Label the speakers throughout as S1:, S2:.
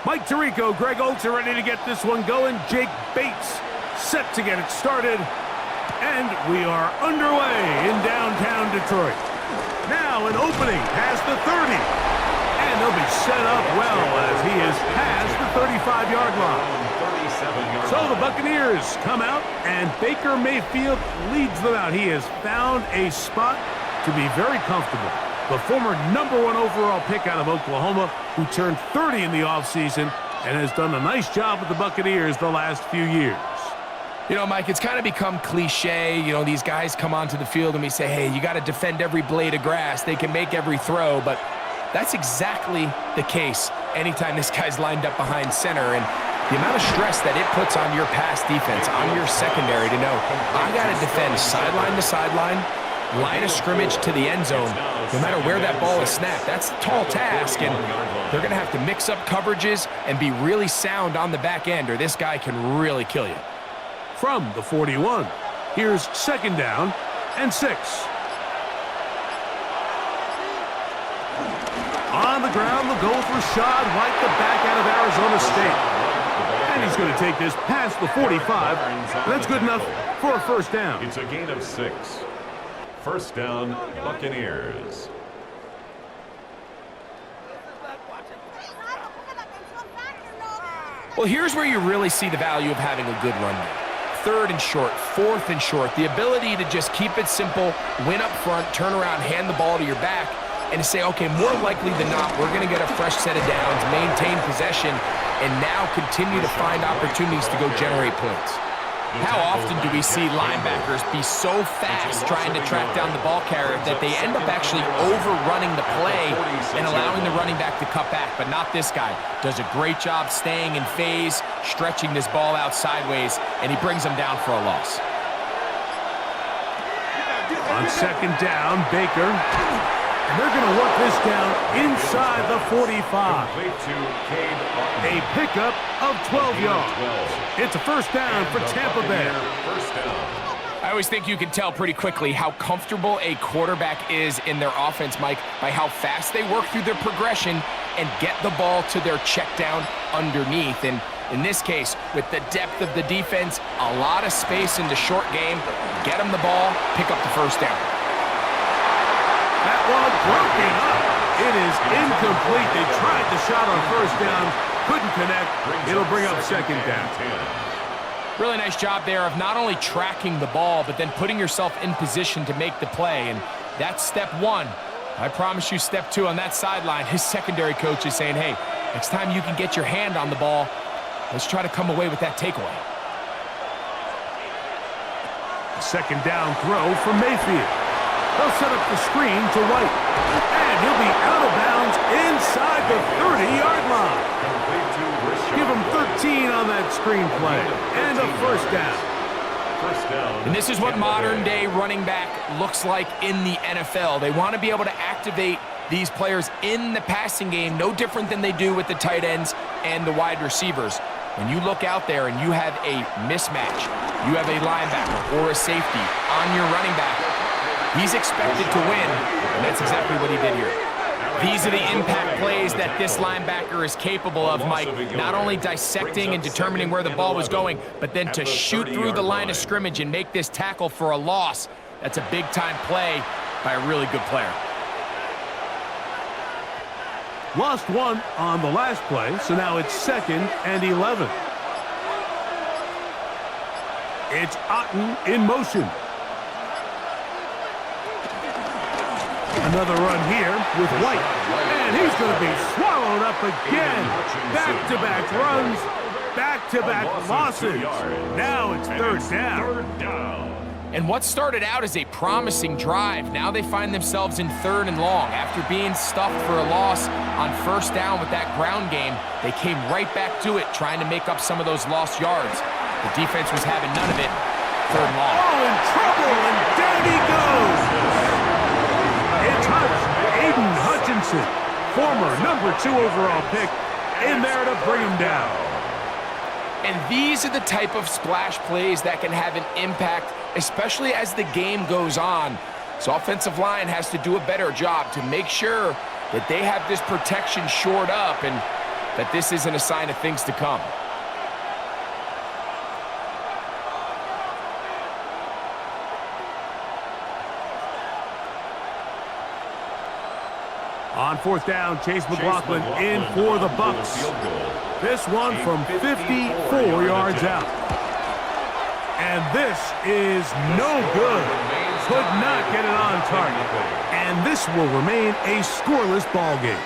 S1: Mike Tirico, Greg Olsen ready to get this one going. Jake Bates set to get it started. And we are underway in downtown Detroit. Now an opening past the 30. And they'll be set up well as he is past the 35-yard line. So the Buccaneers come out, and Baker Mayfield leads them out. He has found a spot to be very comfortable. The former #1 overall pick out of Oklahoma, who turned 30 in the offseason and has done a nice job with the Buccaneers the last few years.
S2: You know, Mike, it's kind of become cliche. You know, these guys come onto the field and we say, hey, you got to defend every blade of grass. They can make every throw, but that's exactly the case anytime this guy's lined up behind center. And the amount of stress that it puts on your pass defense, on your secondary to know, I got to defend sideline to sideline, line of scrimmage to the end zone, no matter where that ball is snapped. That's a tall task, and they're going to have to mix up coverages and be really sound on the back end, or this guy can really kill you.
S1: From the 41, here's 2nd down and 6. On the ground, they'll go with Rashad White, the back out of Arizona State. And he's going to take this past the 45. That's good enough for a 1st down.
S3: It's a gain of 6. 1st down, Buccaneers.
S2: Well, here's where you really see the value of having a good run game. 3rd and short, 4th and short. The ability to just keep it simple, win up front, turn around, hand the ball to your back, and to say, okay, more likely than not, we're going to get a fresh set of downs, maintain possession, and now continue to find opportunities to go generate points. How often do we see linebackers be so fast trying to track down the ball carrier that they end up actually overrunning the play and allowing the running back to cut back? But not this guy. Does a great job staying in phase, stretching this ball out sideways, and he brings them down for a loss.
S1: On 2nd down, Baker. And they're going to work this down inside the 45. A pickup of 12 yards. It's a 1st down for Tampa Bay.
S2: I always think you can tell pretty quickly how comfortable a quarterback is in their offense, Mike, by how fast they work through their progression and get the ball to their check down underneath. And in this case, with the depth of the defense, a lot of space in the short game, get them the ball, pick up the 1st down.
S1: That one broken up. It is incomplete. They tried the shot on 1st down, couldn't connect. It'll bring up 2nd down.
S2: Really nice job there of not only tracking the ball, but then putting yourself in position to make the play. And that's step 1. I promise you step 2 on that sideline. His secondary coach is saying, hey, next time you can get your hand on the ball, let's try to come away with that takeaway.
S1: 2nd down throw from Mayfield. They'll set up the screen to White. And he'll be out of bounds inside the 30-yard line. Give him 13 on that screen play. And a 1st down.
S2: And this is what modern-day running back looks like in the NFL. They want to be able to activate these players in the passing game, no different than they do with the tight ends and the wide receivers. When you look out there and you have a mismatch, you have a linebacker or a safety on your running back, he's expected to win, and that's exactly what he did here. These are the impact plays that this linebacker is capable of, Mike. Not only dissecting and determining where the ball was going, but then to shoot through the line of scrimmage and make this tackle for a loss. That's a big-time play by a really good player.
S1: Lost one on the last play, so now it's 2nd and 11. It's Otten in motion. Another run here with White. And he's going to be swallowed up again. Back-to-back runs, back-to-back losses. Now it's 3rd down.
S2: And what started out as a promising drive, now they find themselves in 3rd and long. After being stuffed for a loss on 1st down with that ground game, they came right back to it, trying to make up some of those lost yards. The defense was having none of it. 3rd and long.
S1: Oh, in trouble, and down he goes. It's Aiden Hutchinson, former #2 overall pick, in there to bring him down.
S2: And these are the type of splash plays that can have an impact, especially as the game goes on. So offensive line has to do a better job to make sure that they have this protection shored up. And that this isn't a sign of things to come.
S1: On fourth down, Chase McLaughlin in for the Bucs. This one from 54 yards out. And this is no good. Could not get it on target. And this will remain a scoreless ball game.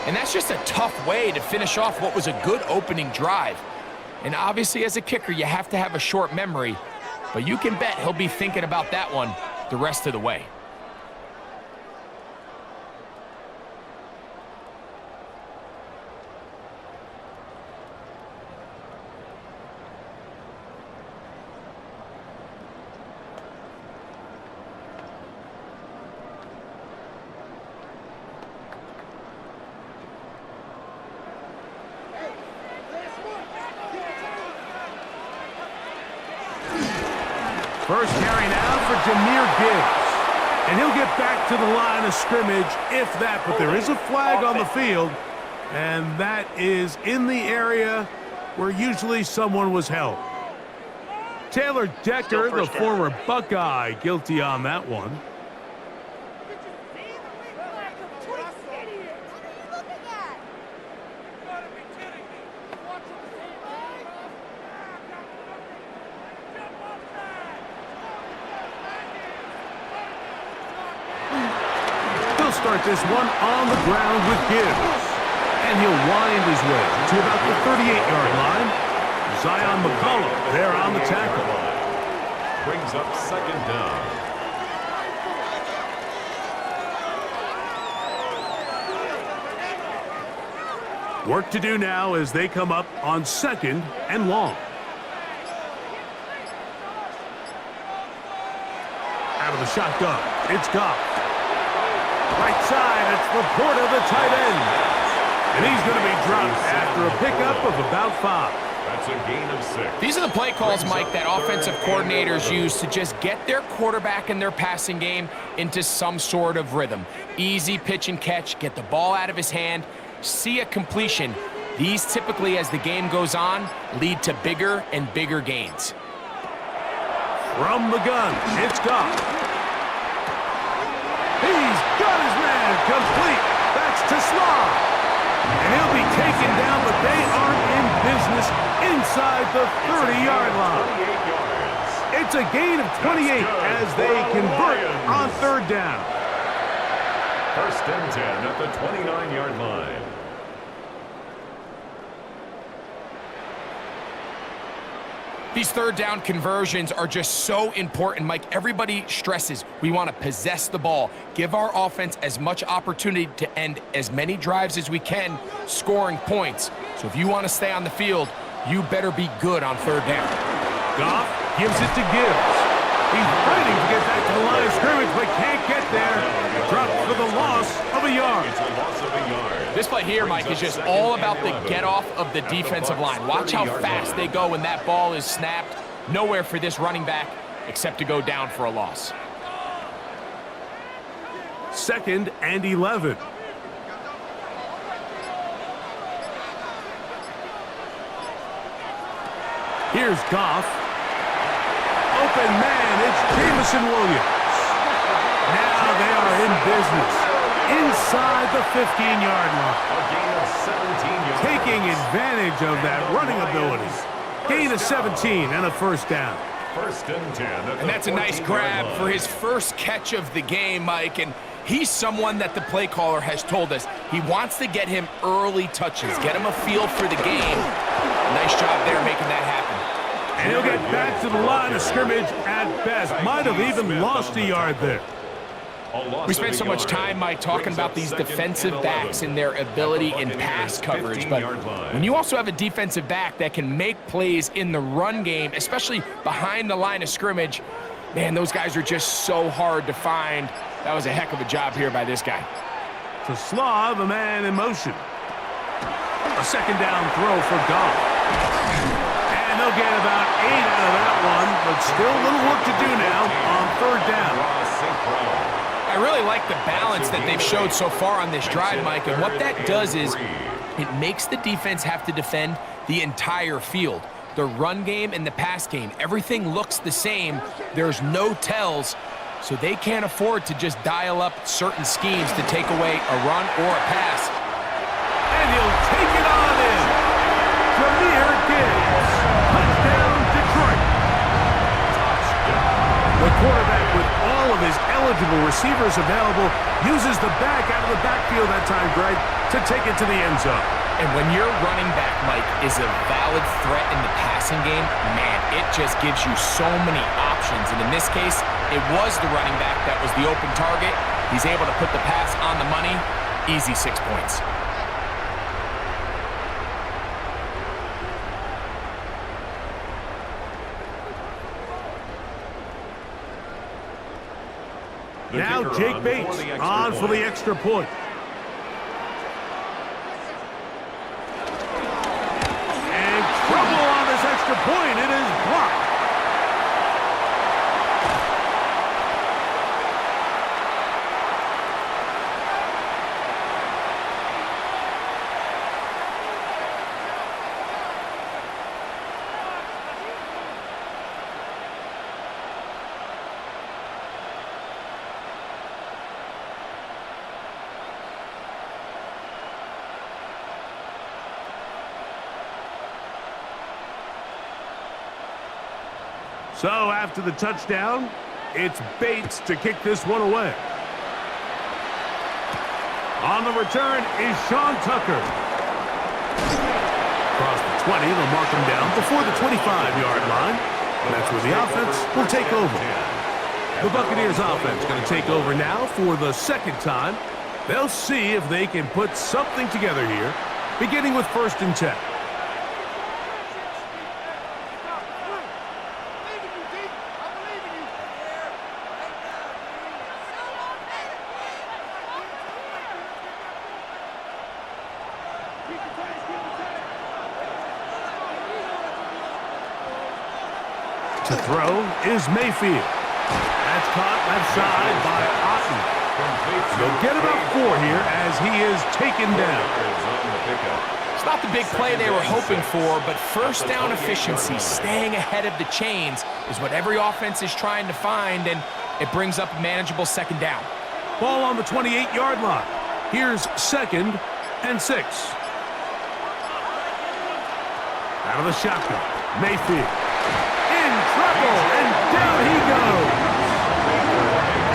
S2: And that's just a tough way to finish off what was a good opening drive. And obviously, as a kicker, you have to have a short memory. But you can bet he'll be thinking about that one the rest of the way.
S1: First carry now for Jahmyr Gibbs. And he'll get back to the line of scrimmage, if that. But there is a flag on the field, and that is in the area where usually someone was held. Taylor Decker, the former Buckeye, guilty on that one. Start this one on the ground with Gibbs. And he'll wind his way to about the 38-yard line. Zion McCollum there on the tackle.
S3: Brings up second down.
S1: Work to do now as they come up on second and long. Out of the shotgun, it's Goff. Right side, it's Laporta, the tight end. And he's going to be dropped after a pickup of about 5.
S3: That's a gain of 6.
S2: These are the play calls, Mike, that offensive coordinators use to just get their quarterback and their passing game into some sort of rhythm. Easy pitch and catch, get the ball out of his hand, see a completion. These typically, as the game goes on, lead to bigger and bigger gains.
S1: From the gun, it's Goff. He's got his man complete. That's to Slav. And he'll be taken down, but they are in business inside the 30-yard line. It's a gain of 28 as they convert on third down.
S3: First and 10 at the 29-yard line.
S2: These third down conversions are just so important, Mike. Everybody stresses we want to possess the ball, give our offense as much opportunity to end as many drives as we can, scoring points. So if you want to stay on the field, you better be good on third down.
S1: Goff gives it to Gibbs. He's fighting to get back to the line of scrimmage, but can't get there. Dropped for the loss of a yard.
S3: It's a loss of a yard.
S2: This play here, Mike, is just all about the get-off of the defensive line. Watch how fast they go when that ball is snapped. Nowhere for this running back except to go down for a loss.
S1: Second and 11. Here's Goff. Open man, it's Jameson Williams. Now they are in business inside the 15-yard line.
S3: A gain of 17 yards.
S1: Taking advantage of that running ability. Gain of 17 and a first down.
S3: First and 10.
S2: And that's a nice grab for his first catch of the game, Mike. And he's someone that the play caller has told us he wants to get him early touches, get him a feel for the game. Nice job there making that happen.
S1: And he'll get back to the line of scrimmage at best. Might have even lost a yard there.
S2: We spent so much time, Mike, talking about these defensive backs and their ability in pass coverage. But when you also have a defensive back that can make plays in the run game, especially behind the line of scrimmage, man, those guys are just so hard to find. That was a heck of a job here by this guy.
S1: To Slav, a man in motion. A second down throw for Goff. And they'll get about 8 out of that one, but still a little work to do now on third down.
S2: I really like the balance that they've showed so far on this drive, Mike, and what that does is it makes the defense have to defend the entire field. The run game and the pass game, everything looks the same. There's no tells, so they can't afford to just dial up certain schemes to take away a run or a pass.
S1: And he'll take it on in. Jameer Gibbs. Touchdown, Detroit. The quarterback, with all of his eligible receivers available, uses the back out of the backfield that time, Greg, to take it to the end zone.
S2: And when your running back, Mike, is a valid threat in the passing game, man, it just gives you so many options. And in this case, it was the running back that was the open target. He's able to put the pass on the money. Easy 6 points.
S1: Now Jake Bates on for the extra point. And trouble on this extra point. It is blocked. So after the touchdown, it's Bates to kick this one away. On the return is Sean Tucker. Across the 20, they'll mark him down before the 25-yard line. And that's where the offense will take over. The Buccaneers offense going to take over now for the second time. They'll see if they can put something together here, beginning with 1st and 10. To throw is Mayfield. That's caught left side by Otten. They'll get about 4 here as he is taken down.
S2: It's not the big play they were hoping for, but first down efficiency, staying ahead of the chains, is what every offense is trying to find, and it brings up a manageable 2nd down.
S1: Ball on the 28-yard line. Here's 2nd and 6. Out of the shotgun, Mayfield. In trouble, and down he goes.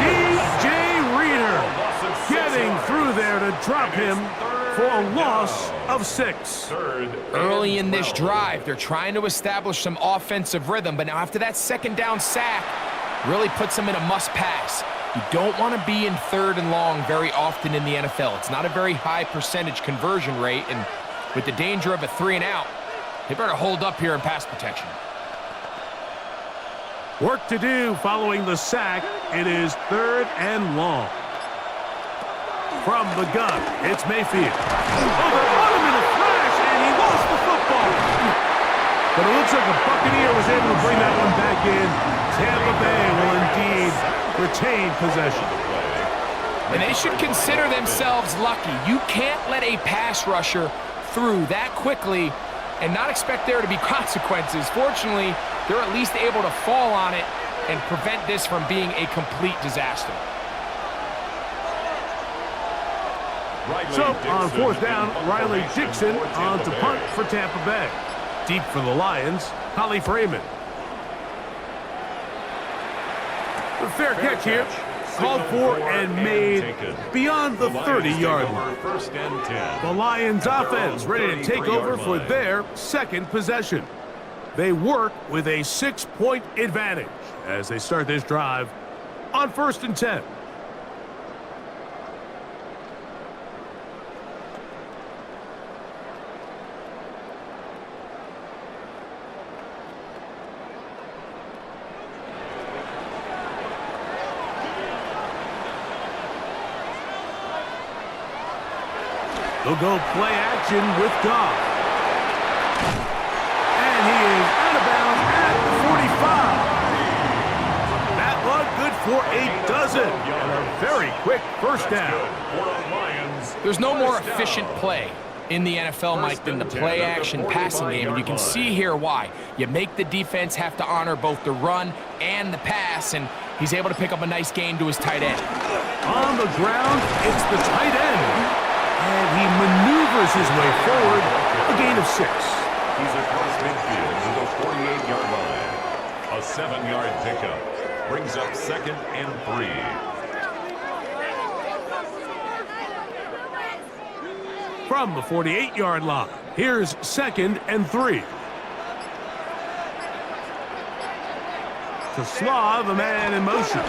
S1: DJ Reader getting through there to drop him for a loss of 6.
S2: Early in this drive, they're trying to establish some offensive rhythm, but now after that 2nd down sack, really puts them in a must-pass. You don't want to be in 3rd and long very often in the NFL. It's not a very high percentage conversion rate, and with the danger of a 3-and-out, they better hold up here in pass protection.
S1: Work to do following the sack. It is 3rd and long. From the gun, it's Mayfield. Oh, they're on him in a flash, and he lost the football. But it looks like the Buccaneer was able to bring that one back in. Tampa Bay will indeed retain possession.
S2: And they should consider themselves lucky. You can't let a pass rusher through that quickly and not expect there to be consequences. Fortunately, they're at least able to fall on it and prevent this from being a complete disaster.
S1: So, on 4th down, Riley Dixon on to punt for Tampa Bay. Deep for the Lions, Holly Freeman. The fair catch here, called for and made beyond the 30-yard line. The Lions offense ready to take over for their 2nd possession. They work with a 6-point advantage as they start this drive on 1st and 10. They'll go play action with Goff. And he is out of bounds at the 45. That one good for a dozen. And a very quick 1st down.
S2: There's no more efficient play in the NFL, Mike, than the play-action passing game. And you can see here why. You make the defense have to honor both the run and the pass, and he's able to pick up a nice gain to his tight end.
S1: On the ground, it's the tight end. And he maneuvers his way forward, a gain of 6.
S3: He's across midfield to the 48-yard line. A 7-yard pickup brings up 2nd and 3.
S1: From the 48-yard line, here's 2nd and 3. To Slav, a man in motion. On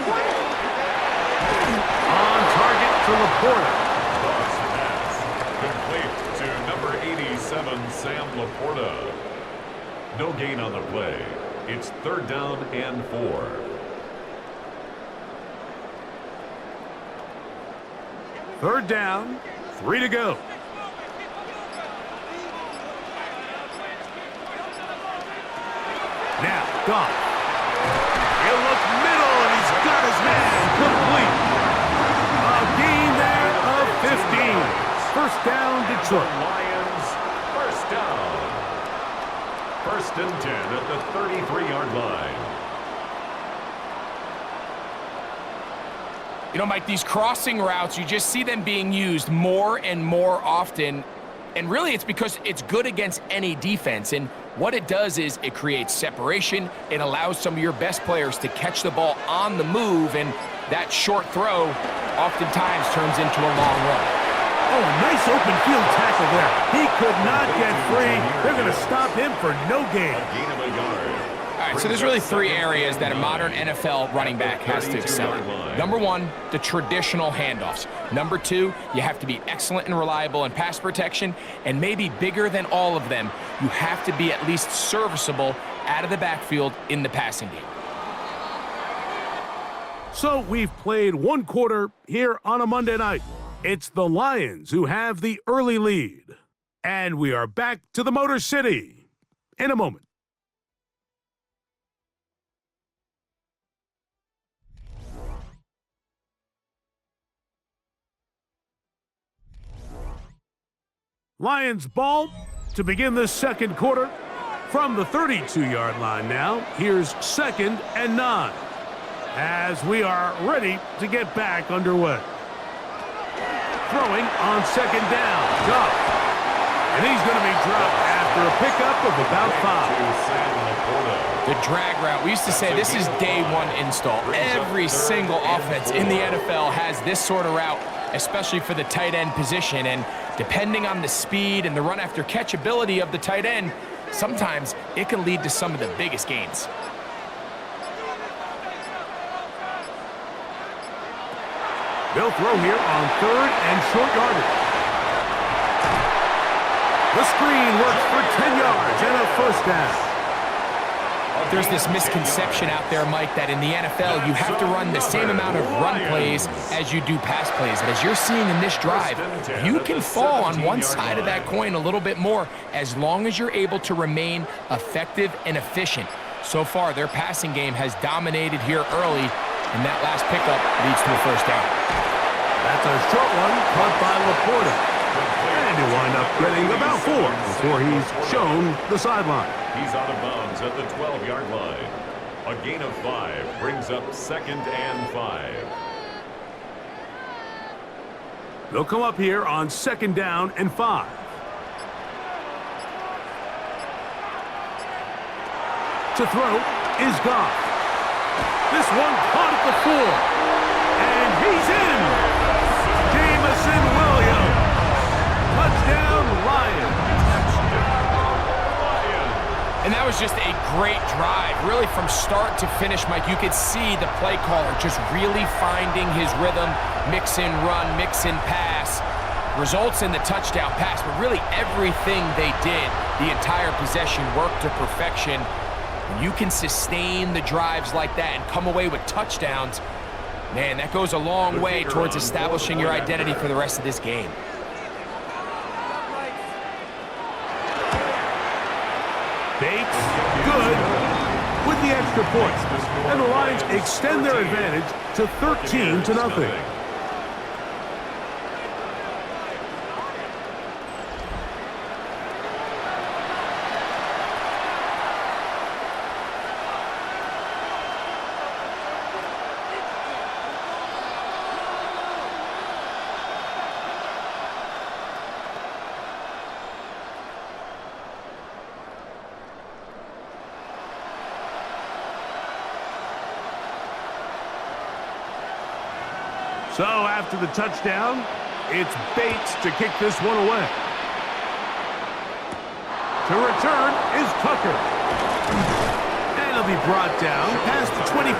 S1: target to Laporta.
S3: Cross pass complete to number 87, Sam Laporta. No gain on the play. It's 3rd down and 4.
S1: Third down, 3 to go. Now, Goff. He'll look middle, and he's got his man complete. A gain there of 15. First down, Detroit.
S3: Lions, first down. 1st and 10 at the 33-yard line.
S2: You know, Mike, these crossing routes, you just see them being used more and more often. And really, it's because it's good against any defense. And what it does is it creates separation. It allows some of your best players to catch the ball on the move. And that short throw oftentimes turns into a long run.
S1: Oh, nice open field tackle there. He could not get free. They're going to stop him for no gain.
S3: Gain of a yard.
S2: All right, so there's really 3 areas that a modern NFL running back has to excel in. Number 1, the traditional handoffs. Number 2, you have to be excellent and reliable in pass protection. And maybe bigger than all of them, you have to be at least serviceable out of the backfield in the passing game.
S1: So we've played 1 quarter here on a Monday night. It's the Lions who have the early lead. And we are back to the Motor City in a moment. Lions ball to begin this 2nd quarter. From the 32-yard line now, here's 2nd and 9. As we are ready to get back underway. Throwing on 2nd down, Goff. And he's going to be dropped after a pickup of about 5.
S2: The drag route, we used to say this is day 1 install. Every single offense in the NFL has this sort of route, especially for the tight end position. And depending on the speed and the run after catch ability of the tight end, sometimes it can lead to some of the biggest gains.
S1: They'll throw here on 3rd and short yardage. The screen works for 10 yards and a first down.
S2: There's this misconception out there, Mike, that in the NFL you have to run the same amount of run plays as you do pass plays. And as you're seeing in this drive, you can fall on one side of that coin a little bit more as long as you're able to remain effective and efficient. So far, their passing game has dominated here early, and that last pickup leads to a first down.
S1: That's a short one caught by Laporta. And he'll wind up getting about 4 before he's shown the sideline.
S3: He's out of bounds at the 12-yard line. A gain of 5 brings up 2nd and 5.
S1: They'll come up here on 2nd down and 5. To throw is Goff. This one caught at the 4. And he's in. Jamison Williams. Touchdown, Lions.
S2: And that was just a great drive. Really from start to finish, Mike, you could see the play caller just really finding his rhythm, mix in run, mix in pass. Results in the touchdown pass, but really everything they did, the entire possession worked to perfection. When you can sustain the drives like that and come away with touchdowns, man, that goes a long way towards establishing your identity for the rest of this game.
S1: Bates, good, with the extra point. And the Lions extend their advantage to 13-0. So after the touchdown, it's Bates to kick this one away. To return is Tucker. And he'll be brought down past the 25.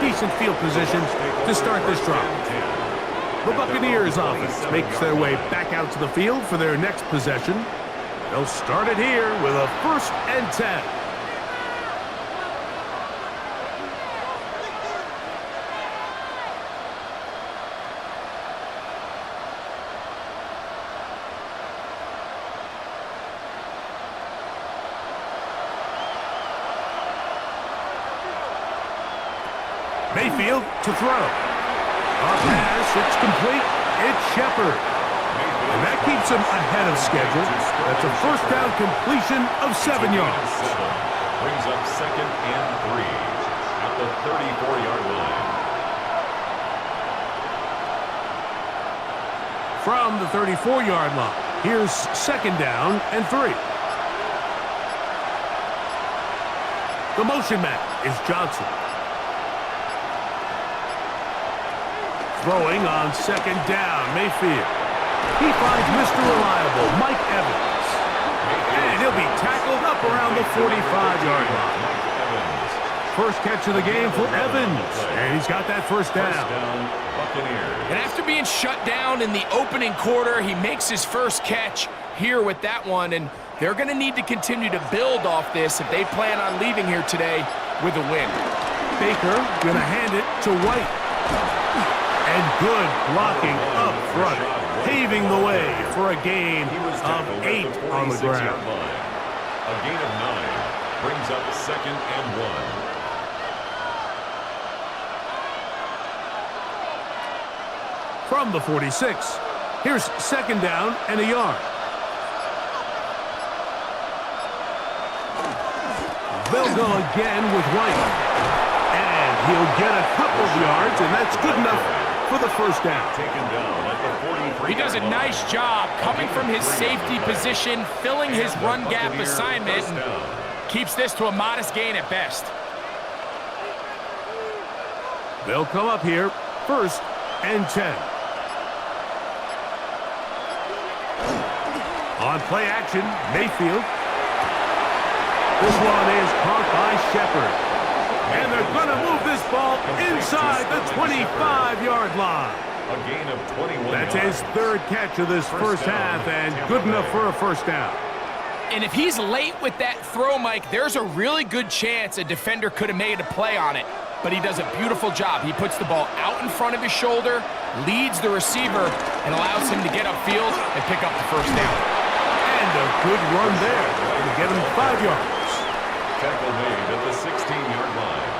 S1: Decent field position to start this drive. The Buccaneers offense makes their way back out to the field for their next possession. They'll start it here with a 1st and 10. Mayfield to throw. On pass, it's complete. It's Shepard. And that keeps him ahead of schedule. That's a 1st down completion of 7 yards.
S3: Brings up 2nd and 3 at the 34-yard line.
S1: From the 34-yard line, here's 2nd down and 3. The motion man is Johnson. Throwing on 2nd down, Mayfield. He finds Mr. Reliable, Mike Evans. And he'll be tackled up around the 45-yard line. First catch of the game for Evans. And he's got that 1st down.
S2: And after being shut down in the opening quarter, he makes his 1st catch here with that one. And they're going to need to continue to build off this if they plan on leaving here today with a win.
S1: Baker going to hand it to White. And good blocking up front, paving the way for a gain of 8 on the ground.
S3: A gain of 9 brings up 2nd and 1.
S1: From the 46, here's 2nd down and a yard. They'll go again with White. And he'll get a couple of yards, and that's good enough for the 1st down.
S3: Taken down at the 43.
S2: He does a nice job coming from his safety position, filling his run gap assignment, and keeps this to a modest gain at best.
S1: They'll come up here, 1st and 10. On play action, Mayfield. This one is caught by Shepard. And they're going to move this ball inside the 25-yard line.
S3: A gain of 21
S1: That's
S3: yards.
S1: his 3rd catch of this first half, and good enough for a 1st down.
S2: And if he's late with that throw, Mike, there's a really good chance a defender could have made a play on it. But he does a beautiful job. He puts the ball out in front of his shoulder, leads the receiver, and allows him to get upfield and pick up the 1st down.
S1: And a good run there to get him 5 yards.
S3: Tackle made at the 16-yard line.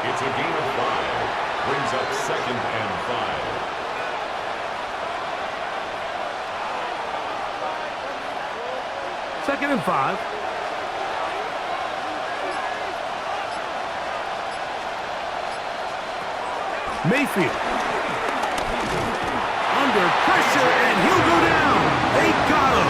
S3: It's a gain of 5. Brings up 2nd and 5.
S1: 2nd and 5. Mayfield. Under pressure, and he'll go down. They got him.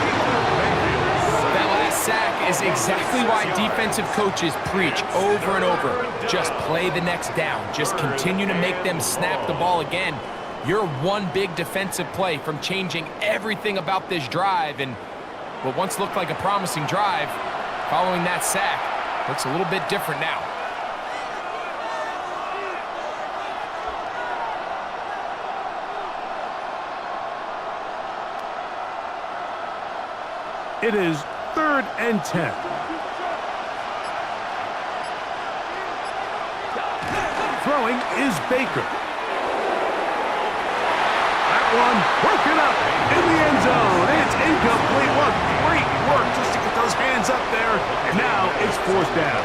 S2: That last sack is exactly why defensive coaches preach over and over. Just play the next down. Just continue to make them snap the ball again. You're one big defensive play from changing everything about this drive, and what once looked like a promising drive, following that sack, looks a little bit different now.
S1: It is 3rd and 10. Throwing is Baker. That one broken up in the end zone. It's incomplete. What great work just to get those hands up there. And now it's 4th down.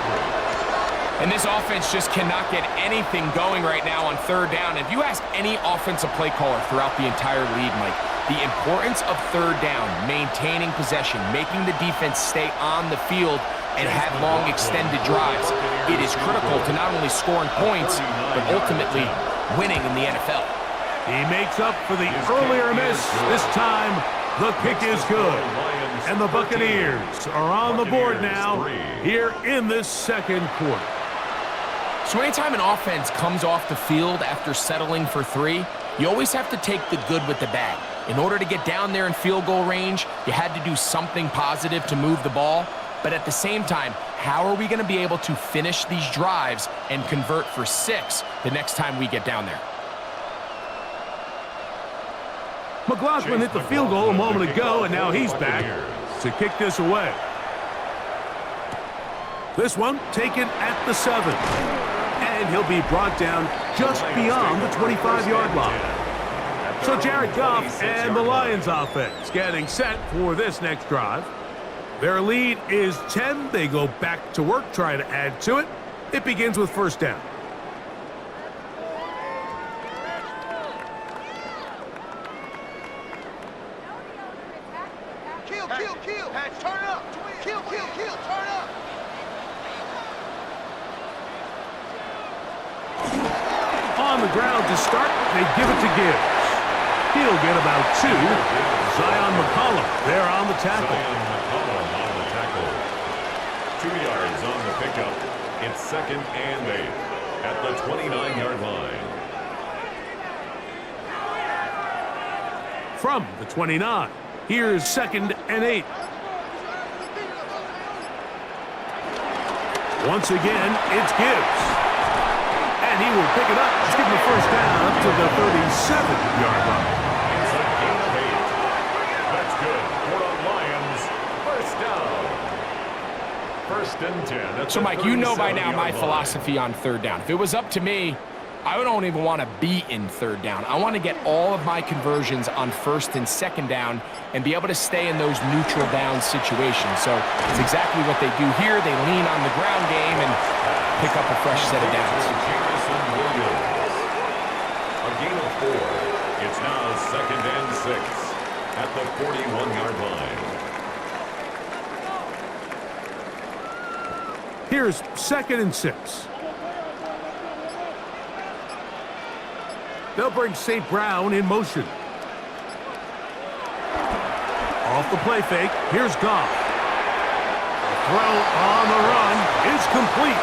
S2: And this offense just cannot get anything going right now on 3rd down. If you ask any offensive play caller throughout the entire league, Mike, the importance of 3rd down, maintaining possession, making the defense stay on the field and have long extended drives, it is critical to not only scoring points, but ultimately winning in the NFL.
S1: He makes up for the earlier miss. This time, the kick is good. And the Buccaneers are on the board now here in this 2nd quarter.
S2: So anytime an offense comes off the field after settling for 3, you always have to take the good with the bad. In order to get down there in field goal range, you had to do something positive to move the ball. But at the same time, how are we going to be able to finish these drives and convert for 6 the next time we get down there?
S1: McLaughlin hit the field goal a moment ago, and now he's back to kick this away. This one taken at the 7. And he'll be brought down just beyond the 25-yard line. So Jared Goff and the Lions offense getting set for this next drive. Their lead is 10. They go back to work, try to add to it. It begins with first down.
S4: Kill. Turn up. Kill, turn up.
S1: On the ground to start, they give it to Gibbs. He'll get about 2. Zion McCollum there on the tackle.
S3: 2 yards on the pickup. It's 2nd and 8 at the 29-yard line.
S1: From the 29, here's 2nd and 8. Once again, it's Gibbs. And he will pick it up. Just give him the first down up to the 37-yard line.
S3: It's a gain of 8. That's good for the Lions. First down. First and 10.
S2: So, Mike, you know by now my philosophy on third down. If it was up to me, I don't even want to be in third down. I want to get all of my conversions on first and second down and be able to stay in those neutral down situations. So it's exactly what they do here. They lean on the ground game and pick up a fresh set of downs.
S3: A gain of 4. It's now 2nd and 6 at the 41-yard line.
S1: Here's 2nd and 6. They'll bring St. Brown in motion. Off the play fake, here's Goff. The throw on the run is complete.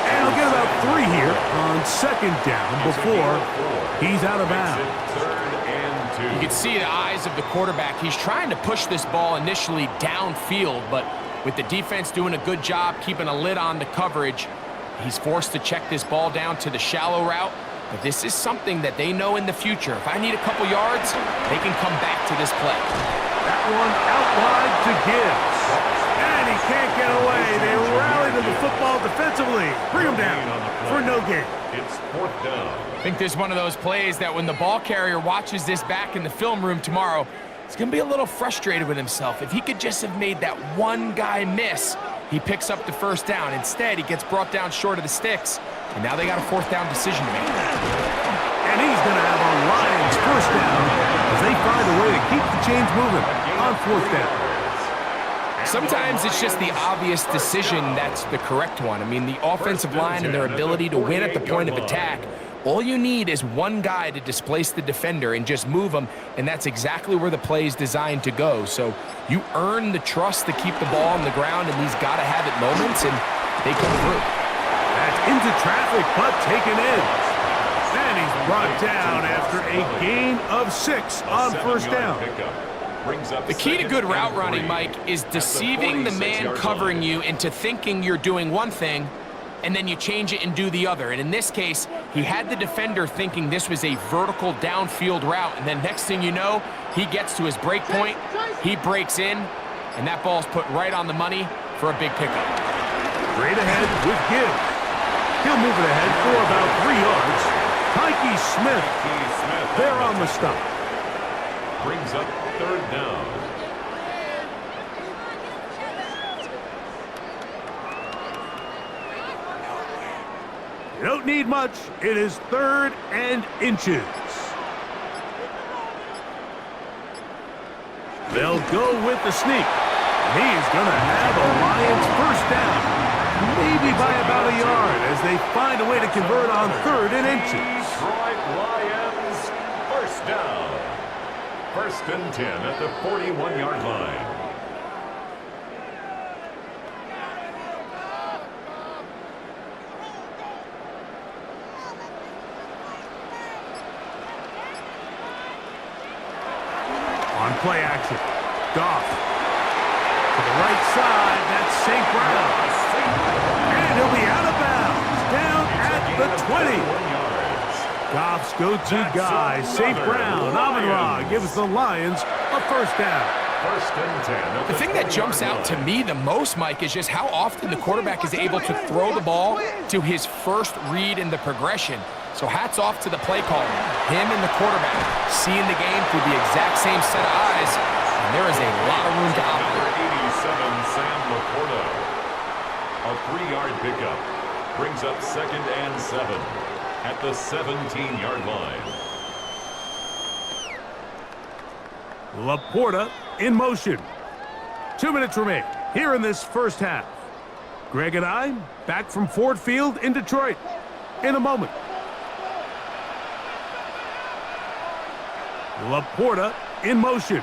S1: And he'll get about 3 here on 2nd down before he's out of bounds.
S3: 3rd and 2.
S2: You can see the eyes of the quarterback. He's trying to push this ball initially downfield, but with the defense doing a good job keeping a lid on the coverage, he's forced to check this ball down to the shallow route. But this is something that they know in the future. If I need a couple yards, they can come back to this play.
S1: That one out wide to Gibbs. And he can't get away. They rally to the football defensively. Bring him down for no gain.
S3: It's 4th down.
S2: I think this is one of those plays that when the ball carrier watches this back in the film room tomorrow, he's going to be a little frustrated with himself. If he could just have made that one guy miss, he picks up the first down. Instead, he gets brought down short of the sticks, and now they got a 4th down decision to make.
S1: And he's going to have a Lions first down as they find a way to keep the chains moving on 4th down.
S2: Sometimes it's just the obvious decision that's the correct one. I mean, the offensive line and their ability to win at the point of attack, all you need is one guy to displace the defender and just move him, and that's exactly where the play is designed to go. So you earn the trust to keep the ball on the ground in these gotta-have-it moments, and they come through.
S1: That's into traffic, but taken in. And he's brought down after a gain of 6 on first down.
S2: The key to good route running, Mike, is deceiving the man covering you into thinking you're doing one thing, and then you change it and do the other. And in this case, he had the defender thinking this was a vertical downfield route, and then next thing you know, he gets to his break point, he breaks in, and that ball's put right on the money for a big pickup.
S1: Straight ahead with Gibbs. He'll move it ahead for about 3 yards. Tyke Smith there on the stop.
S3: Brings up 3rd down.
S1: You don't need much. It is 3rd and inches. They'll go with the sneak. He's going to have a Lions first down, maybe by about a yard, as they find a way to convert on 3rd and inches.
S3: Detroit Lions first down. 1st and 10 at the 41-yard line.
S1: play action. Goff. To the right side, that's St. Brown. And he'll be out of bounds, down at the 20. Goff's go-to guy, St. Brown, Amon-Ra, gives the Lions a first down.
S3: First and 10.
S2: The thing that jumps out to me the most, Mike, is just how often the quarterback is able to throw the ball to his first read in the progression. So hats off to the play caller. Him and the quarterback seeing the game through the exact same set of eyes, and there is a lot of room to operate.
S3: Number 87, Sam Laporta. A 3-yard pickup brings up 2nd and 7 at the 17-yard line.
S1: Laporta in motion. 2 minutes remain here in this first half. Greg and I back from Ford Field in Detroit in a moment. Laporta in motion.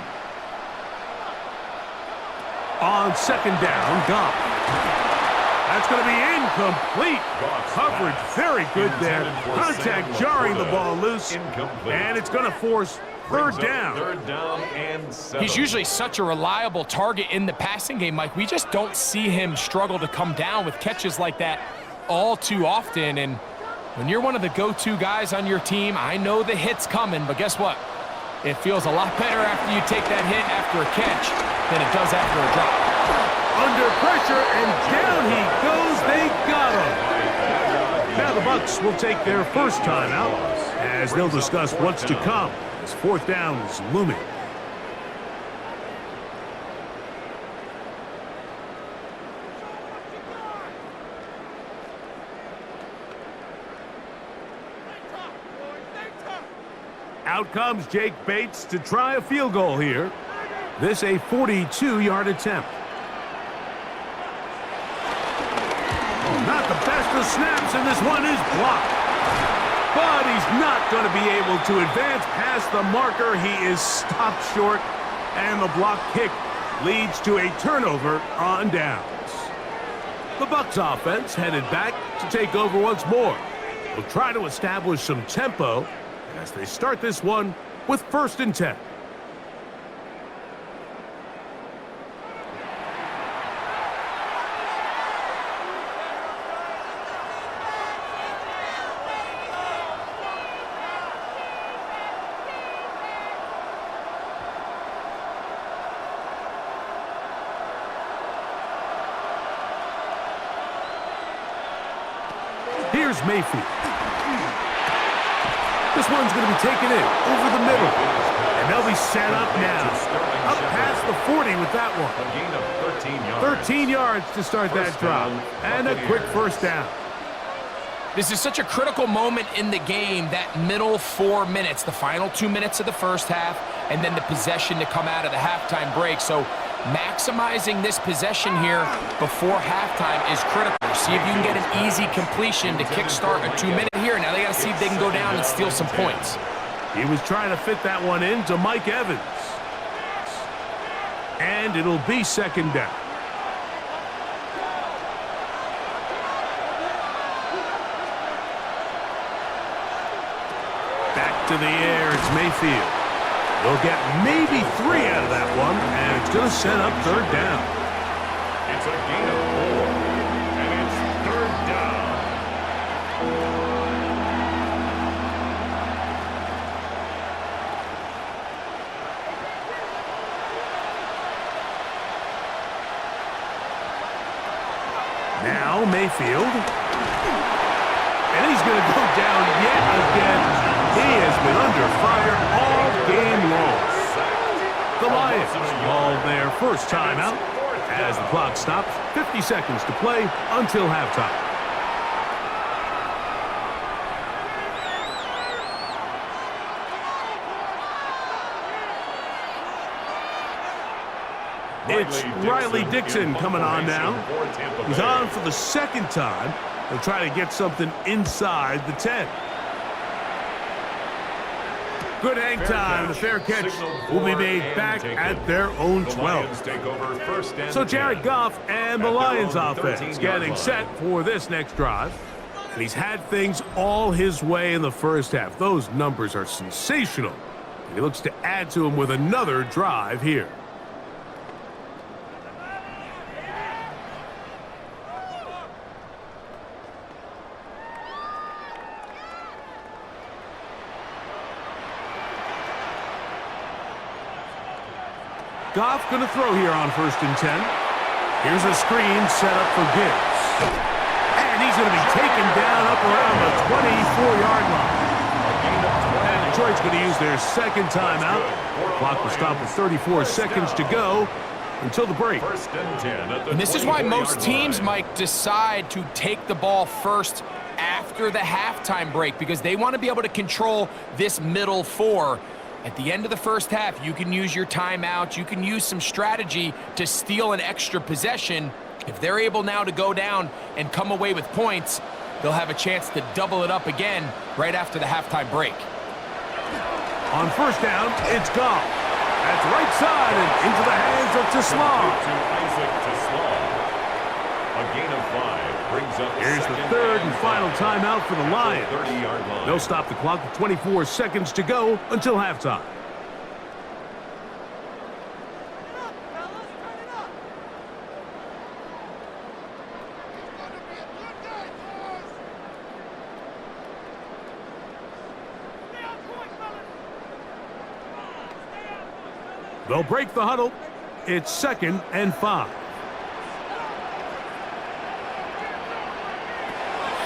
S1: On 2nd down, Goff. That's going to be incomplete. Coverage very good there. Contact jarring the ball loose. And it's going to force third down.
S3: Third down and 7.
S2: He's usually such a reliable target in the passing game, Mike. We just don't see him struggle to come down with catches like that all too often. And when you're one of the go-to guys on your team, I know the hit's coming, but guess what? It feels a lot better after you take that hit after a catch than it does after a drop.
S1: Under pressure, and down he goes. They got him. Now the Bucs will take their first time out as they'll discuss what's to come as fourth down is looming. Out comes Jake Bates to try a field goal here. This a 42-yard attempt. Not the best of snaps, and this one is blocked. But he's not going to be able to advance past the marker. He is stopped short, and the block kick leads to a turnover on downs. The Bucs offense headed back to take over once more. They'll try to establish some tempo as they start this one with 1st and 10. Here's Mayfield. This one's going to be taken in over the middle. And they'll be set up now. Up past the 40 with that one.
S3: A gain of 13 yards.
S1: 13 yards to start that drop. And a quick first down.
S2: This is such a critical moment in the game, that middle 4 minutes, the final 2 minutes of the first half, and then the possession to come out of the halftime break. So maximizing this possession here before halftime is critical. See if you can get an easy completion to kickstart a 2-minute here. Now they got to see if they can go down and steal some points.
S1: He was trying to fit that one in to Mike Evans. And it'll be 2nd down. Back to the air, it's Mayfield. They'll get maybe 3 out of that one, and it's going to set up 3rd down.
S3: It's a gain of 4, and it's 3rd down.
S1: Now Mayfield. And he's going to go down yet again. He has been under fire all game long. The Lions call their first timeout as the clock stops. 50 seconds to play until halftime. It's Riley Dixon coming on now. He's on for the 2nd time. They'll try to get something inside the 10. Good hang time. The fair catch will be made back at their own 12. So Jared Goff and the Lions offense getting set for this next drive. And he's had things all his way in the first half. Those numbers are sensational. He looks to add to him with another drive here. Goff going to throw here on 1st and 10. Here's a screen set up for Gibbs. And he's going to be taken down up around the 24-yard line. And Detroit's going to use their second timeout. Clock will stop with 34 seconds to go until the break.
S2: And this is why most teams, Mike, decide to take the ball first after the halftime break, because they want to be able to control this middle four. At the end of the first half, you can use your timeout. You can use some strategy to steal an extra possession. If they're able now to go down and come away with points, they'll have a chance to double it up again right after the halftime break.
S1: On 1st down, it's Goff. That's right side and into the hands of Tisslaw.
S3: A gain of 5 brings up.
S1: Here's the third and final timeout for the Lions. They'll stop the clock with 24 seconds to go until halftime. They'll break the huddle. It's 2nd and 5.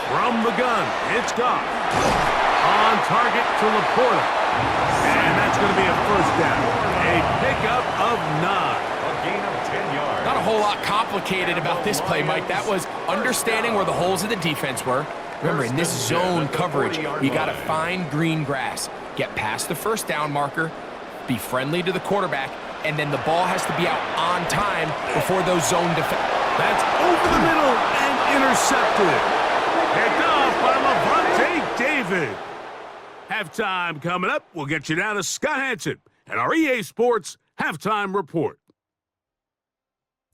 S1: From the gun, it's Goff. On target to Laporta. And that's going to be a 1st down. A pickup of 9.
S3: A gain of 10 yards.
S2: Not a whole lot complicated about this play, Mike. That was understanding where the holes of the defense were. Remember, in this zone coverage, you got to find green grass. Get past the 1st down marker, be friendly to the quarterback, and then the ball has to be out on time before those zone defense.
S1: That's over the middle and intercepted. Picked off by Levante David. Halftime coming up. We'll get you down to Scott Hansen and our EA Sports Halftime Report.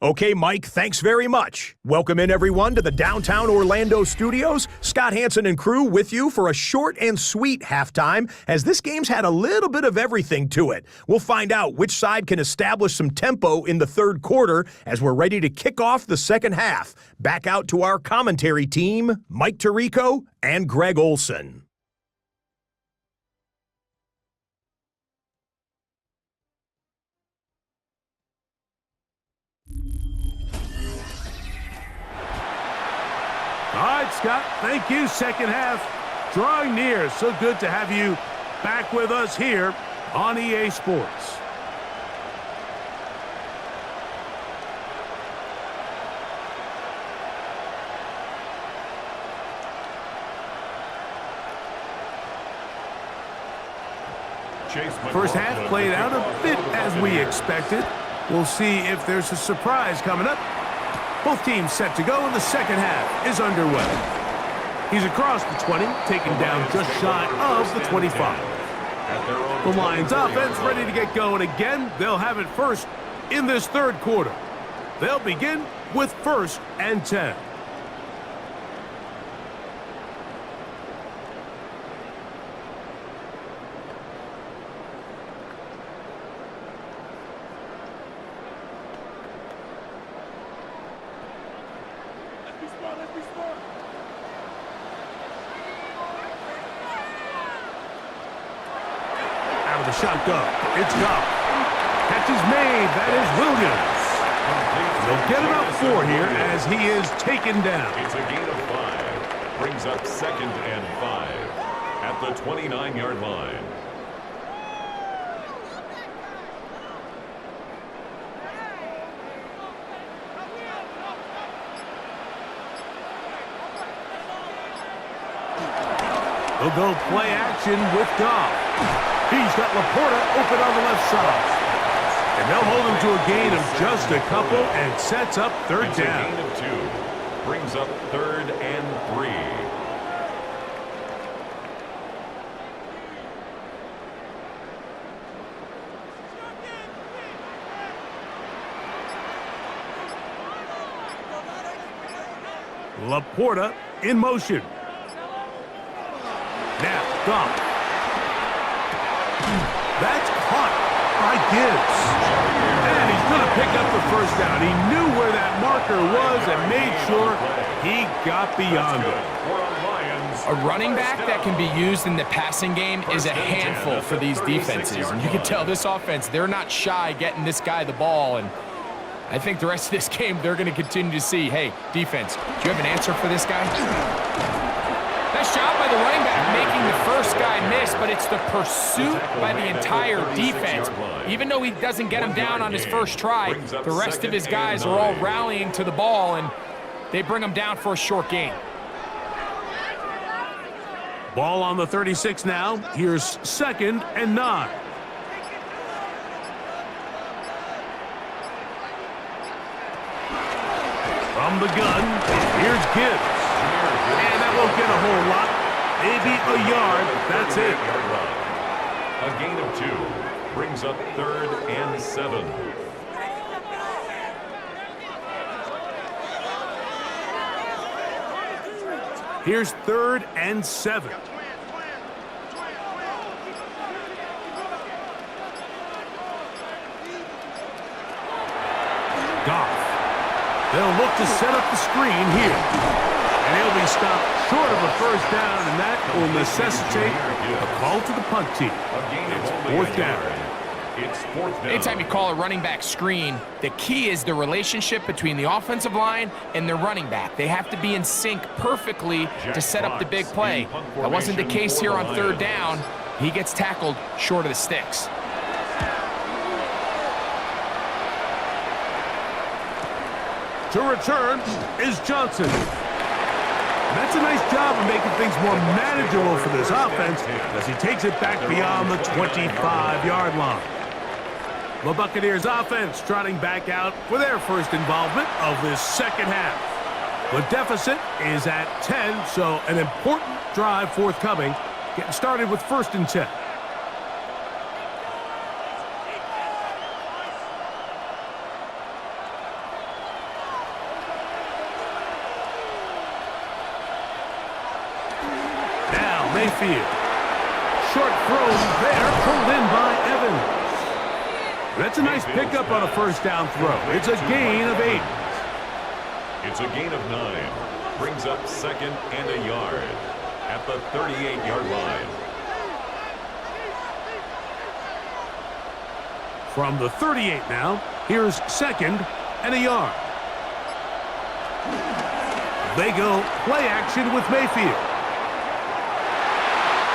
S5: Okay, Mike, thanks very much. Welcome in, everyone, to the downtown Orlando studios. Scott Hansen and crew with you for a short and sweet halftime, as this game's had a little bit of everything to it. We'll find out which side can establish some tempo in the 3rd quarter as we're ready to kick off the 2nd half. Back out to our commentary team, Mike Tirico and Greg Olson.
S1: All right, Scott, thank you. 2nd half drawing near. So good to have you back with us here on EA Sports. First half played out a bit as we expected. We'll see if there's a surprise coming up. Both teams set to go, and the 2nd half is underway. He's across the 20, taken down just shy of the 25. The Lions offense ready to get going again. They'll have it first in this 3rd quarter. They'll begin with 1st and 10. Shotgun. It's Goff. Catch is made. That is Williams. They'll get about 4 here as he is taken down.
S3: It's a gain of 5. Brings up 2nd and 5 at the 29-yard line.
S1: They'll go play action with Goff. He's got Laporta open on the left side. And they'll hold him to a gain of just a couple and sets up 3rd down.
S3: A gain of 2. Brings up 3rd and 3.
S1: Laporta in motion. Now, Goff. That's caught by Gibbs. And he's going to pick up the first down. He knew where that marker was and made sure he got beyond it.
S2: A running back that can be used in the passing game is a handful for these defenses. And you can tell this offense, they're not shy getting this guy the ball. And I think the rest of this game, they're going to continue to see, hey, defense, do you have an answer for this guy? Nice job by the running back making the first guy miss, but it's the pursuit by the entire defense. Even though he doesn't get him down on his first try, the rest of his guys are all rallying to the ball, and they bring him down for a short gain.
S1: Ball on the 36 now. Here's 2nd and 9. From the gun, here's Gibbs. And that won't get a whole lot. Maybe a yard. That's it.
S3: A gain of 2 brings up 3rd and 7.
S1: Here's 3rd and 7. Goff. They'll look to set up the screen here. And he'll be stopped short of a first down, and that will necessitate a call to the punt team. It's 4th down.
S3: It's 4th down.
S2: Anytime you call a running back screen, the key is the relationship between the offensive line and the running back. They have to be in sync perfectly to set up the big play. That wasn't the case here on 3rd down. He gets tackled short of the sticks.
S1: To return is Johnson. That's a nice job of making things more manageable for this offense as he takes it back beyond the 25-yard line. The Buccaneers offense trotting back out for their first involvement of this second half. The deficit is at 10, so an important drive forthcoming, getting started with 1st and 10. Now Mayfield. Short throw there, pulled in by Evans. That's a nice pickup on a first down throw. It's a gain of 8.
S3: It's a gain of 9. Brings up 2nd and a yard at the 38-yard line.
S1: From the 38 now, here's 2nd and a yard. They go play action with Mayfield.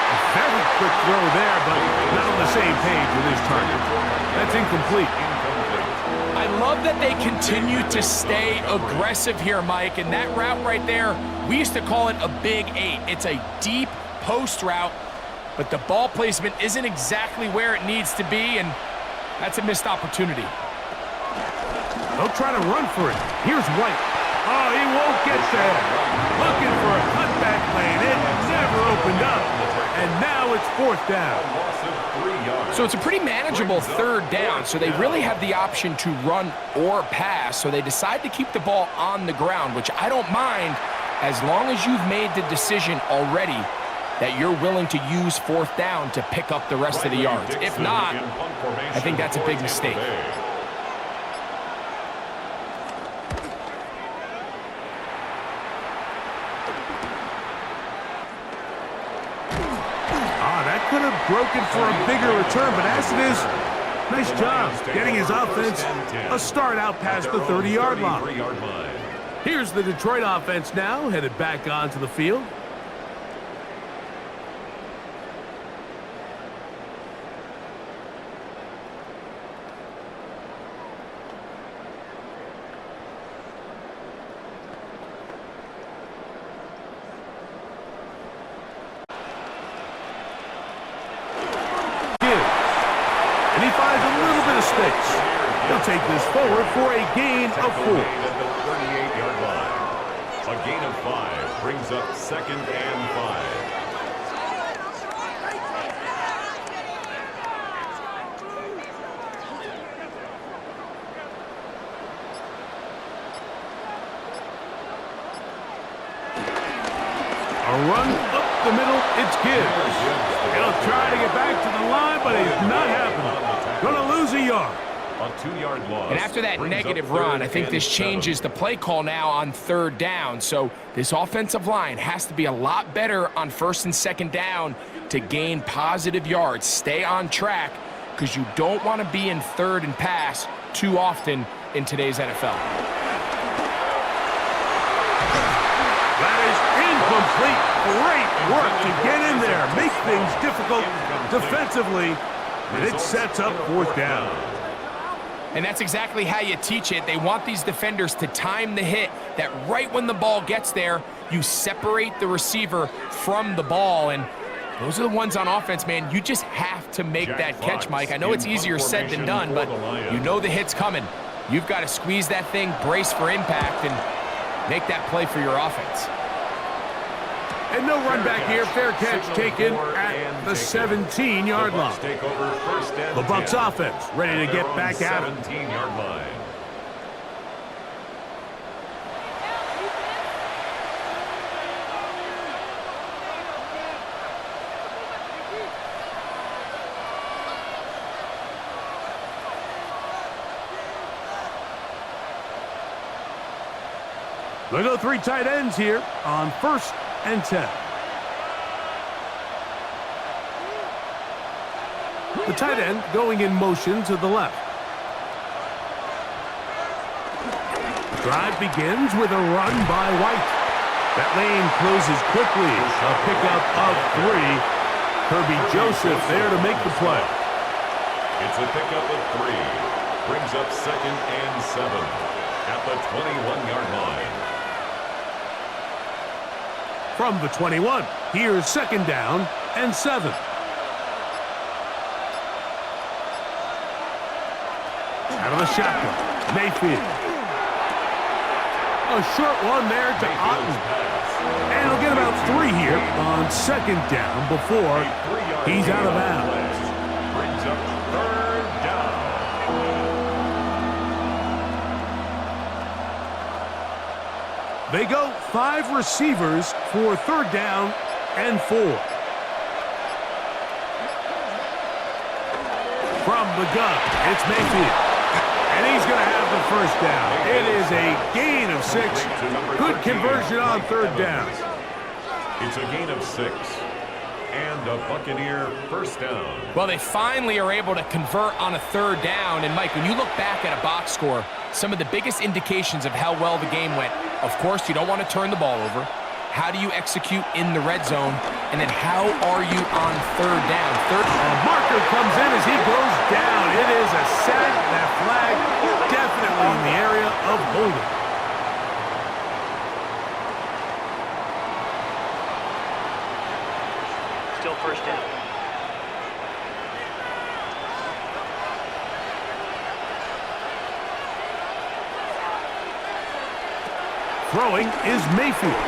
S1: A very quick throw there, but not on the same page with his target. That's incomplete.
S2: I love that they continue to stay aggressive here, Mike, and that route right there, we used to call it a big 8. It's a deep post route, but the ball placement isn't exactly where it needs to be, and that's a missed opportunity.
S1: They'll try to run for it. Here's White. Oh, he won't get there. Looking for a cutback lane. It never opened up. And now it's 4th down.
S2: So it's a pretty manageable 3rd down, so they really have the option to run or pass, so they decide to keep the ball on the ground, which I don't mind as long as you've made the decision already that you're willing to use 4th down to pick up the rest of the yards. If not, I think that's a big mistake.
S1: Could have broken for a bigger return, but as it is, nice job getting his offense a start out past the 30-yard line. Here's the Detroit offense now, headed back onto the field. And he finds a little bit of space. He'll take this forward for a gain of 4.
S3: A gain of 5 brings up 2nd and 5.
S1: A run up the middle, it's Gibbs. He'll try to get back to the line, but but it's not happening. Gonna lose a yard.
S3: A 2-yard loss.
S2: And after that negative run, I think this changes the play call now on 3rd down. So this offensive line has to be a lot better on 1st and 2nd down to gain positive yards. Stay on track because you don't want to be in 3rd and pass too often in today's NFL.
S1: That is incomplete. Great work to get in there, make things difficult defensively, and it sets up 4th down.
S2: And that's exactly how you teach it. They want these defenders to time the hit, that right when the ball gets there, you separate the receiver from the ball. And those are the ones on offense, man. You just have to make that catch, Mike. I know it's easier said than done, but you know the hit's coming. You've got to squeeze that thing, brace for impact, and make that play for your offense.
S1: And no run back here. Fair catch taken at the 17-yard line. The Bucs offense ready to get back at it.
S3: 17-yard line.
S1: They go 3 tight ends here on 1st and 10. The tight end going in motion to the left. The drive begins with a run by White. That lane closes quickly. A pickup of 3. Kirby Joseph there to make the play.
S3: It's a pickup of 3. Brings up 2nd and 7 at the 21-yard line.
S1: From the 21, here's 2nd down and 7. Out of the shotgun, Mayfield. A short one there to Otten. And he'll get about 3 here on 2nd down before he's out of bounds.
S3: Brings up 3rd down.
S1: They go 5 receivers for 3rd down and 4. From the gun, it's Mayfield. And he's going to have the 1st down. It is a gain of 6. Good conversion on 3rd down.
S3: It's a gain of 6. And a Buccaneer 1st down.
S2: Well, they finally are able to convert on a 3rd down. And, Mike, when you look back at a box score, some of the biggest indications of how well the game went, of course, you don't want to turn the ball over. How do you execute in the red zone? And then how are you on 3rd down?
S1: A marker comes in as he goes down. It is a sack. That flag definitely in the area of holding.
S6: Still 1st down.
S1: Throwing is Mayfield.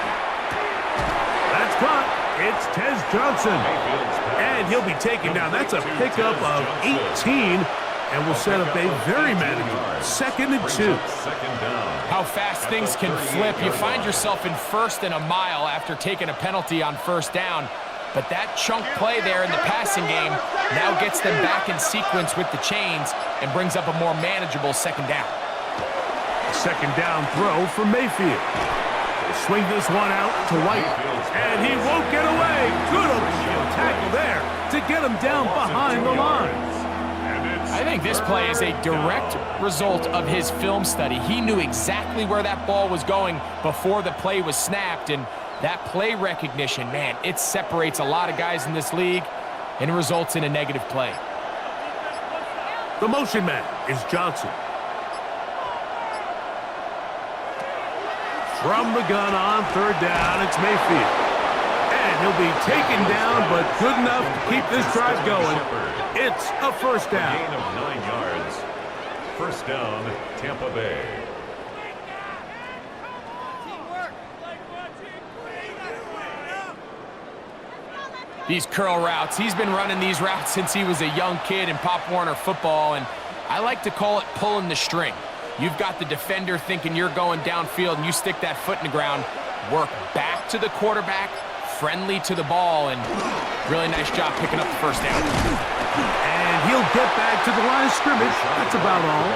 S1: That's caught. It's Tez Johnson. And he'll be taken down. That's a pickup of 18. And will set up a very manageable 2nd and 2.
S2: How fast things can flip. You find yourself in 1st and a mile after taking a penalty on 1st down. But that chunk play there in the passing game now gets them back in sequence with the chains and brings up a more manageable 2nd down.
S1: 2nd down throw for Mayfield. They'll swing this one out to White. And he won't get away. Good tackle there to get him down behind the lines.
S2: I think this play is a direct result of his film study. He knew exactly where that ball was going before the play was snapped, and that play recognition, man, it separates a lot of guys in this league and results in a negative play.
S1: The motion man is Johnson. From the gun on 3rd down, it's Mayfield. And he'll be taken down, but good enough to keep this drive going. It's a 1st down.
S3: Gain of 9 yards. 1st down, Tampa Bay.
S2: These curl routes, he's been running these routes since he was a young kid in Pop Warner football, and I like to call it pulling the string. You've got the defender thinking you're going downfield, and you stick that foot in the ground, work back to the quarterback, friendly to the ball, and really nice job picking up the first down.
S1: And he'll get back to the line of scrimmage. That's about all.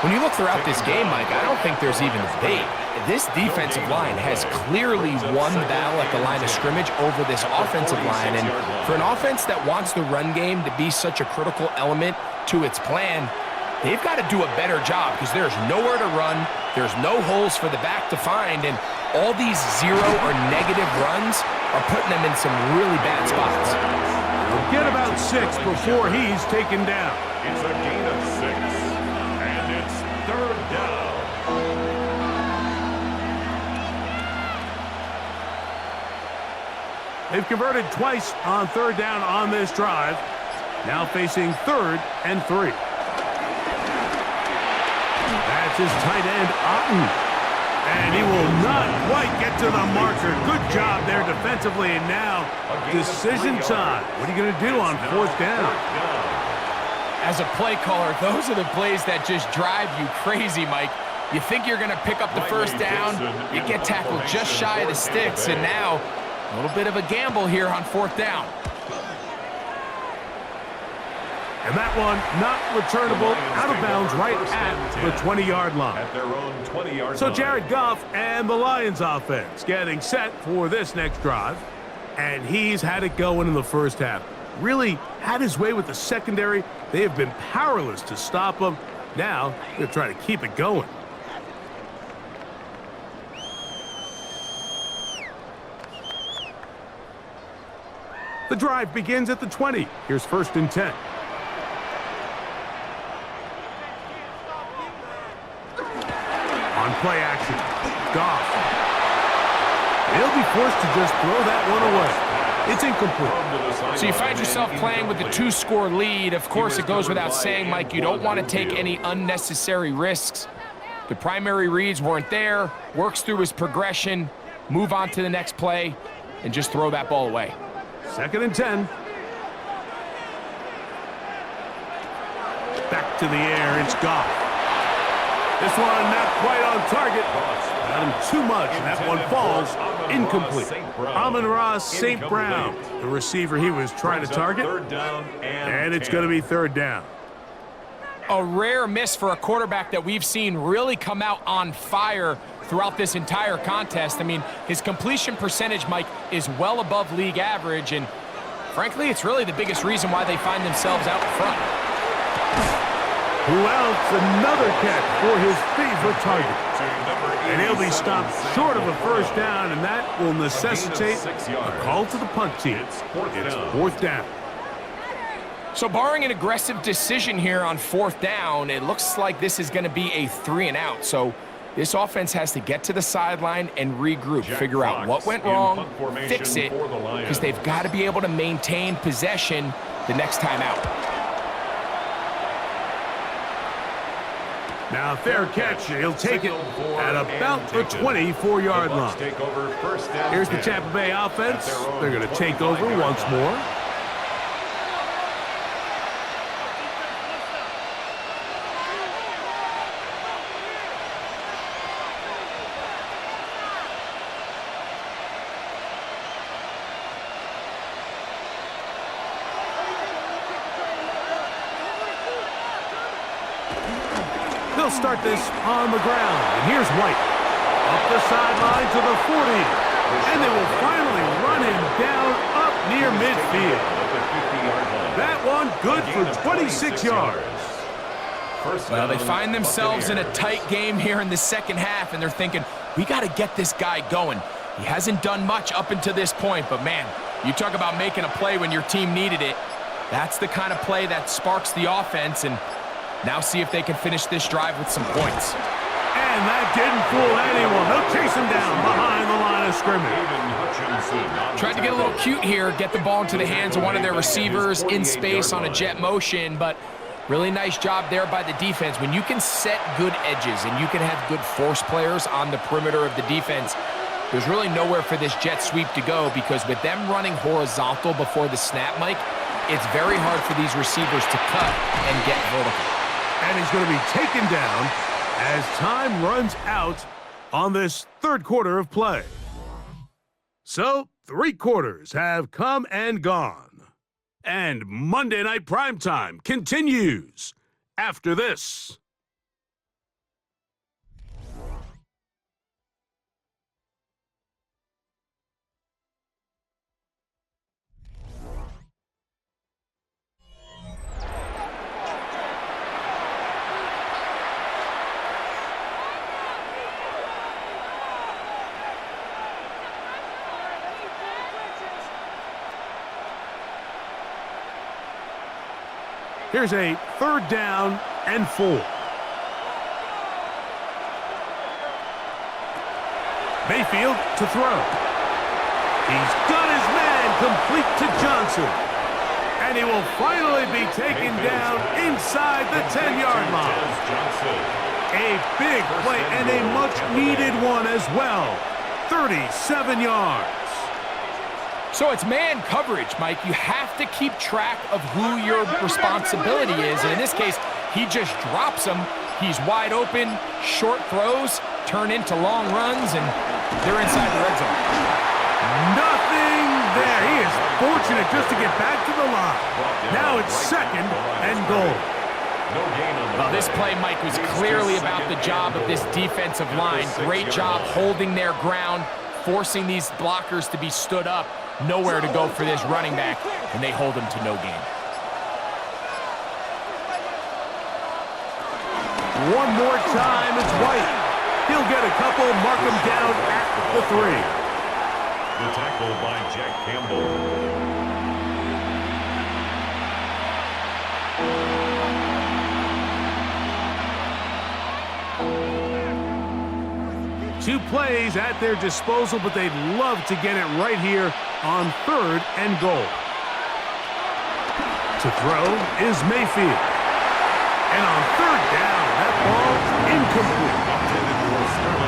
S2: When you look throughout this game, Mike, I don't think there's even a debate. This defensive line has clearly won the battle at the line of scrimmage over this offensive line. And for an offense that wants the run game to be such a critical element to its plan, they've got to do a better job because there's nowhere to run, there's no holes for the back to find, and all these zero or negative runs are putting them in some really bad spots.
S1: He'll get about 6 before he's taken down.
S3: It's a gain of 6, and it's third down.
S1: They've converted twice on third down on this drive. Now facing 3rd and 3. That's his tight end, Otten. And he will not quite get to the marker. Good job there defensively. And now, decision time. What are you going to do on 4th down?
S2: As a play caller, those are the plays that just drive you crazy, Mike. You think you're going to pick up the first down, you get tackled just shy of the sticks, and now a little bit of a gamble here on 4th down.
S1: And that one not returnable, out of bounds right at the 20-yard line.
S3: At their own 20-yard
S1: So
S3: line.
S1: Jared Goff and the Lions offense getting set for this next drive. And he's had it going in the first half. Really had his way with the secondary. They have been powerless to stop him. Now they're trying to keep it going. The drive begins at the 20. Here's 1st and 10. On play action, Goff. He'll be forced to just throw that one away. It's incomplete.
S2: So you find yourself playing with a 2-score lead. Of course, it goes without saying, Mike, you don't want to take any unnecessary risks. The primary reads weren't there, works through his progression, move on to the next play, and just throw that ball away.
S1: 2nd and 10. Back to the air, it's Goff. This one not quite on target. Got him too much, and that one falls incomplete. Amon-Ra St. Brown, the receiver he was trying to target. And it's going to be 3rd down.
S2: A rare miss for a quarterback that we've seen really come out on fire throughout this entire contest. I mean, his completion percentage, Mike, is well above league average, and frankly, it's really the biggest reason why they find themselves out in front.
S1: Who else? Another catch for his favorite target. And he'll be stopped short of a first down, and that will necessitate a call to the punt team. It's 4th down.
S2: So barring an aggressive decision here on 4th down, it looks like this is going to be a 3-and-out. So this offense has to get to the sideline and regroup, figure out what went wrong, fix it, because they've got to be able to maintain possession the next time out.
S1: Now, fair catch. He'll take it at about the 24-yard line. Here's the Tampa Bay offense. They're going to take over once more. They'll start this on the ground. And here's White. Up the sideline to the 40. And they will finally run him down up near midfield. That one good for 26 yards.
S2: Well, they find themselves in a tight game here in the second half, and they're thinking, we got to get this guy going. He hasn't done much up until this point, but man, you talk about making a play when your team needed it. That's the kind of play that sparks the offense, and now see if they can finish this drive with some points.
S1: And that didn't fool anyone. They'll chase him down behind the line of scrimmage.
S2: Tried to get a little cute here, get the ball into the hands of one of their receivers in space on a jet motion, but really nice job there by the defense. When you can set good edges and you can have good force players on the perimeter of the defense, there's really nowhere for this jet sweep to go, because with them running horizontal before the snap, Mike, it's very hard for these receivers to cut and get vertical.
S1: And he's going to be taken down as time runs out on this third quarter of play. So Three quarters have come and gone. And Monday Night Primetime continues after this. Here's a 3rd down and 4. Mayfield to throw. He's got his man complete to Johnson. And he will finally be taken down inside the 10-yard line. A big play and a much-needed one as well. 37 yards.
S2: So it's man coverage, Mike. You have to keep track of who your responsibility is. And in this case, he just drops him. He's wide open, short throws, turn into long runs, and they're inside the red zone.
S1: Nothing there. He is fortunate just to get back to the line. Now it's 2nd and goal.
S2: Well, this play, Mike, was clearly about the job of this defensive line. Great job holding their ground, forcing these blockers to be stood up. Nowhere to go for this running back, and they hold him to no gain.
S1: One more time, it's White. He'll get a couple, mark him down at the 3.
S3: The tackle by Jack Campbell.
S1: Two plays at their disposal, but they'd love to get it right here on 3rd and goal. To throw is Mayfield. And on 3rd down, that ball incomplete.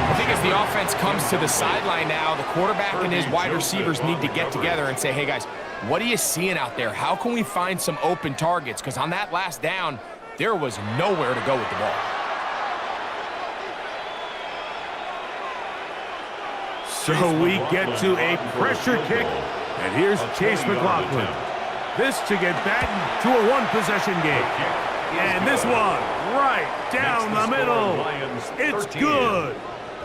S2: I think as the offense comes to the sideline now, the quarterback and his wide receivers need to get together and say, hey, guys, what are you seeing out there? How can we find some open targets? Because on that last down, there was nowhere to go with the ball.
S1: So we get to a pressure kick, and here's Chase McLaughlin. This to get back to a one-possession game. And this one right down the middle. It's good.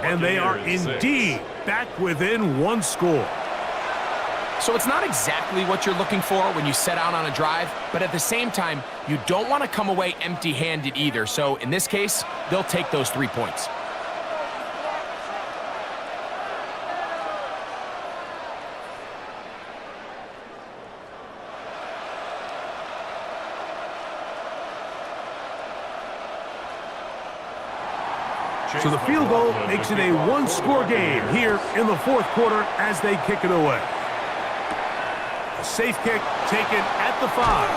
S1: And they are indeed back within one score.
S2: So it's not exactly what you're looking for when you set out on a drive, but at the same time, you don't want to come away empty-handed either. So in this case, they'll take those 3 points.
S1: So the field goal makes it a one-score game here in the 4th quarter as they kick it away. A safe kick taken at the 5.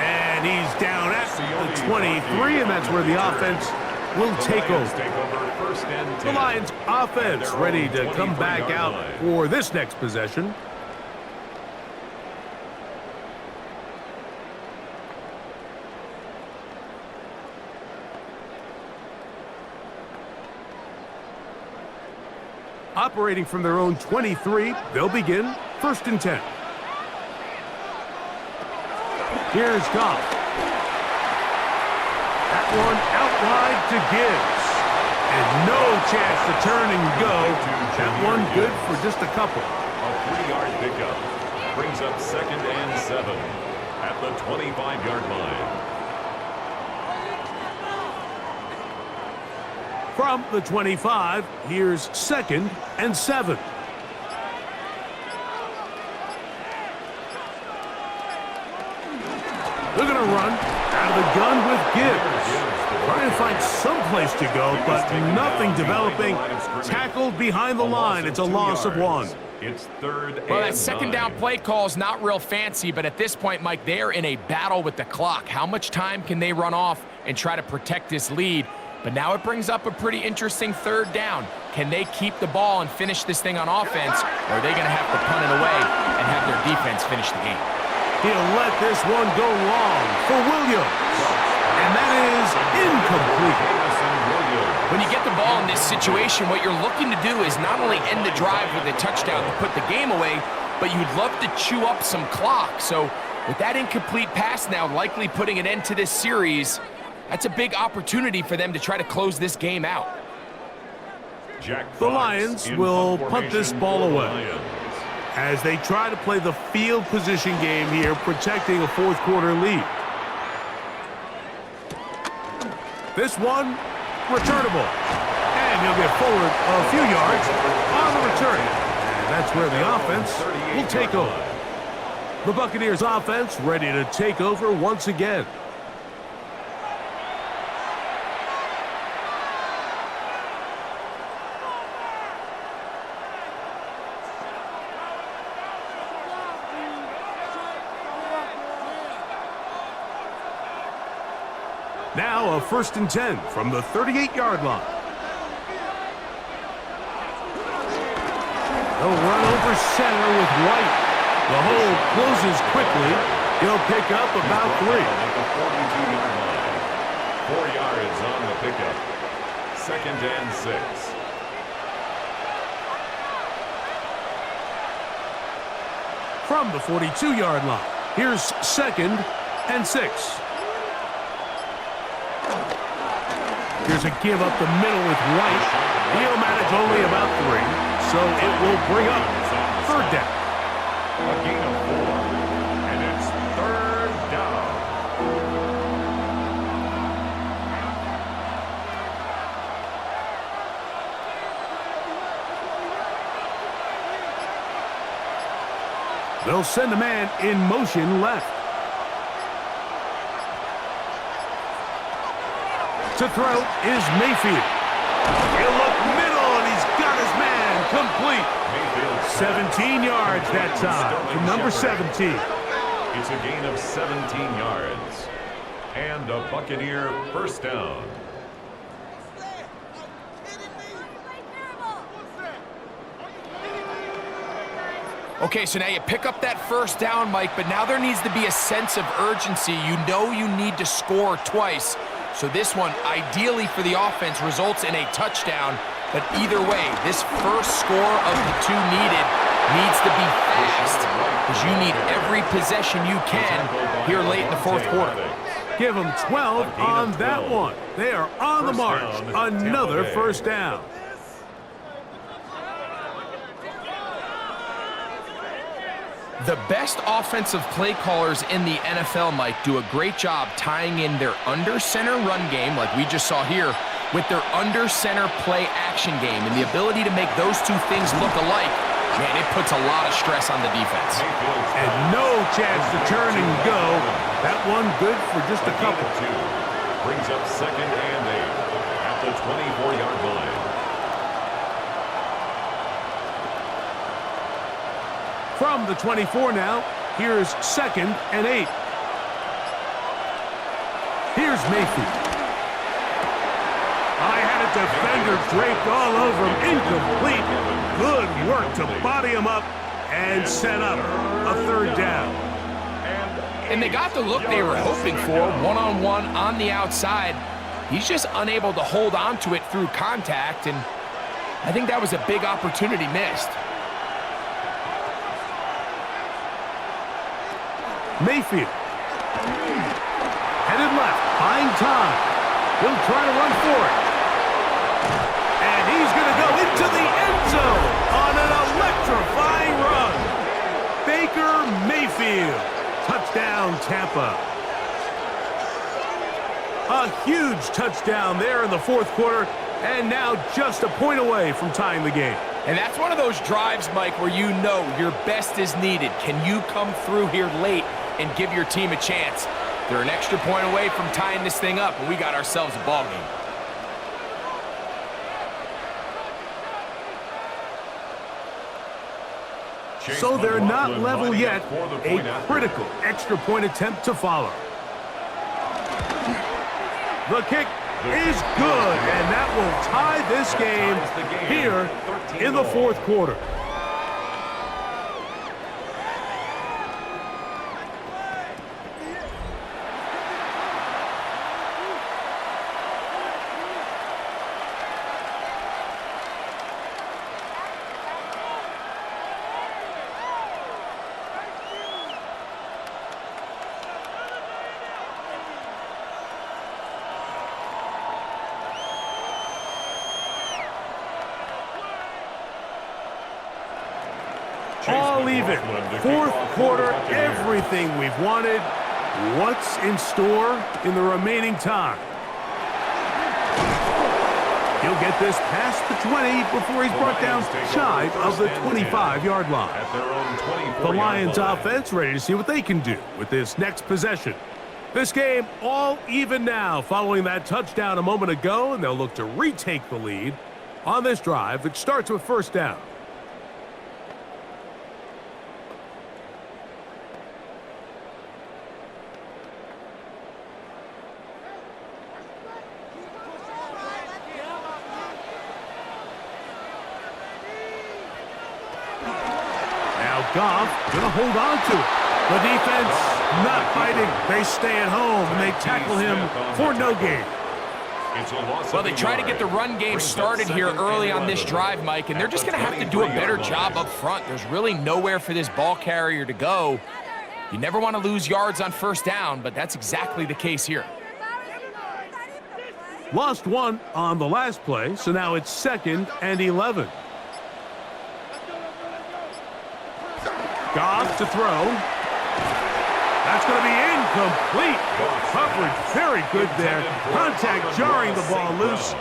S1: And he's down at the 23, and that's where the offense will take over. The Lions offense ready to come back out for this next possession. Operating from their own 23, they'll begin 1st and 10. Here's Goff. That one out wide to Gibbs. And no chance to turn and go. That one good for just a couple.
S3: A 3-yard pickup brings up 2nd and 7 at the 25-yard line.
S1: From the 25, here's 2nd and 7. They're going to run out of the gun with Gibbs. Trying to find some place to go, but nothing developing. Tackled behind the line. It's a loss of 1.
S3: It's 3rd
S2: Well, that
S3: and
S2: 2nd
S3: 9.
S2: down play call is not real fancy, but at this point, Mike, they're in a battle with the clock. How much time can they run off and try to protect this lead? But now it brings up a pretty interesting 3rd down. Can they keep the ball and finish this thing on offense, or are they going to have to punt it away and have their defense finish the game?
S1: He'll let this one go long for Williams. And that is incomplete.
S2: When you get the ball in this situation, what you're looking to do is not only end the drive with a touchdown to put the game away, but you'd love to chew up some clock. So with that incomplete pass now likely putting an end to this series, that's a big opportunity for them to try to close this game out.
S1: The Lions will punt this ball away as they try to play the field position game here, protecting a fourth quarter lead. This one, returnable. And he'll get forward a few yards on the return. And that's where the offense will take over. The Buccaneers offense ready to take over once again. Now a 1st and 10 from the 38-yard line. They'll run over center with White. The hole closes quickly. He'll pick up about 3.
S3: At the 42-yard line. 4 yards on the pickup. 2nd and 6.
S1: From the 42-yard line, here's 2nd and 6. Here's a give up the middle with White. He'll manage only about 3, so it will bring up 3rd down.
S3: A gain of 4, and it's 3rd down.
S1: They'll send a man in motion left. To throw is Mayfield. He'll look middle, and he's got his man complete.
S3: Mayfield
S1: 17 yards that time from number 17.
S3: It's a gain of 17 yards. And a Buccaneer 1st down.
S2: Okay, so now you pick up that 1st down, Mike, but now there needs to be a sense of urgency. You know you need to score twice. So this one, ideally for the offense, results in a touchdown. But either way, this first score of the 2 needed needs to be fast, because you need every possession you can here late in the 4th quarter.
S1: Give them 12 on that one. They are on the march. Another 1st down.
S2: The best offensive play callers in the NFL, Mike, do a great job tying in their under-center run game, like we just saw here, with their under-center play action game. And the ability to make those 2 things look alike, man, it puts a lot of stress on the defense.
S1: And no chance to turn and go. That one good for just a couple.
S3: 2 brings up 2nd and 8 at the 24-yard line.
S1: From the 24 now, here's 2nd and 8. Here's Mayfield. I had a defender draped all over him, incomplete. Good work to body him up and set up a 3rd down.
S2: And they got the look they were hoping for, one-on-one on the outside. He's just unable to hold on to it through contact, and I think that was a big opportunity missed.
S1: Mayfield. Headed left, buying time. He'll try to run for it. And he's going to go into the end zone on an electrifying run. Baker Mayfield. Touchdown, Tampa. A huge touchdown there in the 4th quarter, and now just a point away from tying the game.
S2: And that's one of those drives, Mike, where you know your best is needed. Can you come through here late and give your team a chance? They're an extra point away from tying this thing up, and we got ourselves a ball game.
S1: So they're not level yet. A critical extra point attempt to follow. The kick is good, and that will tie this game here in the 4th quarter. all even. Fourth quarter, everything we've wanted. What's in store in the remaining time? He'll get this past the 20 before he's brought down shy of the 25-yard line. The Lions offense ready to see what they can do with this next possession. This game all even now following that touchdown a moment ago, and they'll look to retake the lead on this drive that starts with first down. Goff gonna hold on to it. The defense not fighting. They stay at home and they tackle him for no gain.
S2: Well, they try to get the run game started here early on this drive, Mike, and they're just going to have to do a better job up front. There's really nowhere for this ball carrier to go. You never want to lose yards on first down, but that's exactly the case here.
S1: Lost one on the last play, so now it's 2nd and 11. Goff to throw. That's going to be incomplete. Coverage very good there. Contact jarring the ball loose.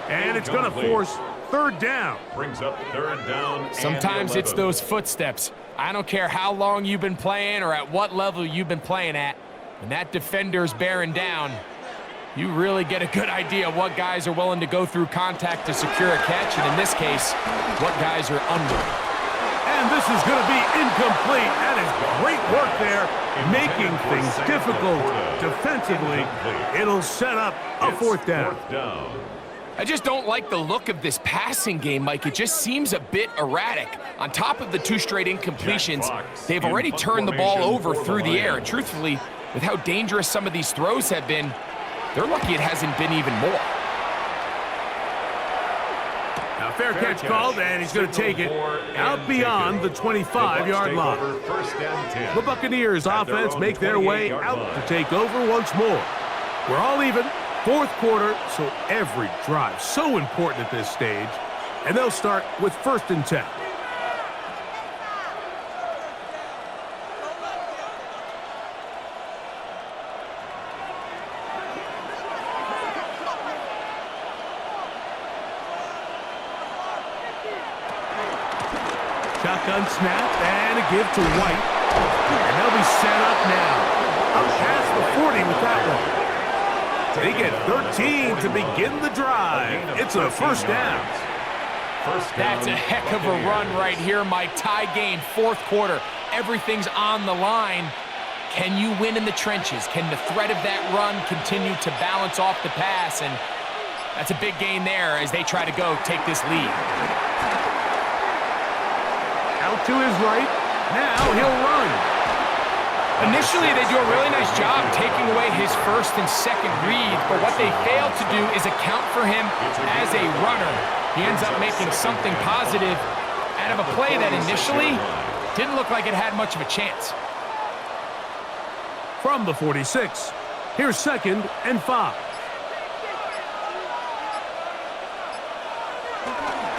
S1: And it's going to force third down.
S3: Brings up third down.
S2: Sometimes it's those footsteps. I don't care how long you've been playing or at what level you've been playing at. When that defender's bearing down, you really get a good idea of what guys are willing to go through contact to secure a catch. And in this case, what guys are unwilling.
S1: And this is going to be incomplete. That is great work there, making things difficult defensively. It'll set up a fourth down.
S2: I just don't like the look of this passing game, Mike. It just seems a bit erratic. On top of the 2 straight incompletions, they've already turned the ball over through the air. And truthfully, with how dangerous some of these throws have been, they're lucky it hasn't been even more.
S1: Fair catch called, and he's going to take it out beyond the 25-yard line. The Buccaneers offense make their way out to take over once more. We're all even, fourth quarter, so every drive so important at this stage. And they'll start with 1st and 10. Shotgun snap and a give to White. And they'll be set up now. Up past the 40 with that one. They get 13 to begin the drive. It's a first down.
S2: That's a heck of a run right here, Mike. Tie game, 4th quarter. Everything's on the line. Can you win in the trenches? Can the threat of that run continue to balance off the pass? And that's a big gain there as they try to go take this lead.
S1: Out to his right. Now he'll run.
S2: Initially, they do a really nice job taking away his 1st and 2nd read, but what they fail to do is account for him as a runner. He ends up making something positive out of a play that initially didn't look like it had much of a chance.
S1: From the 46, here's 2nd and 5.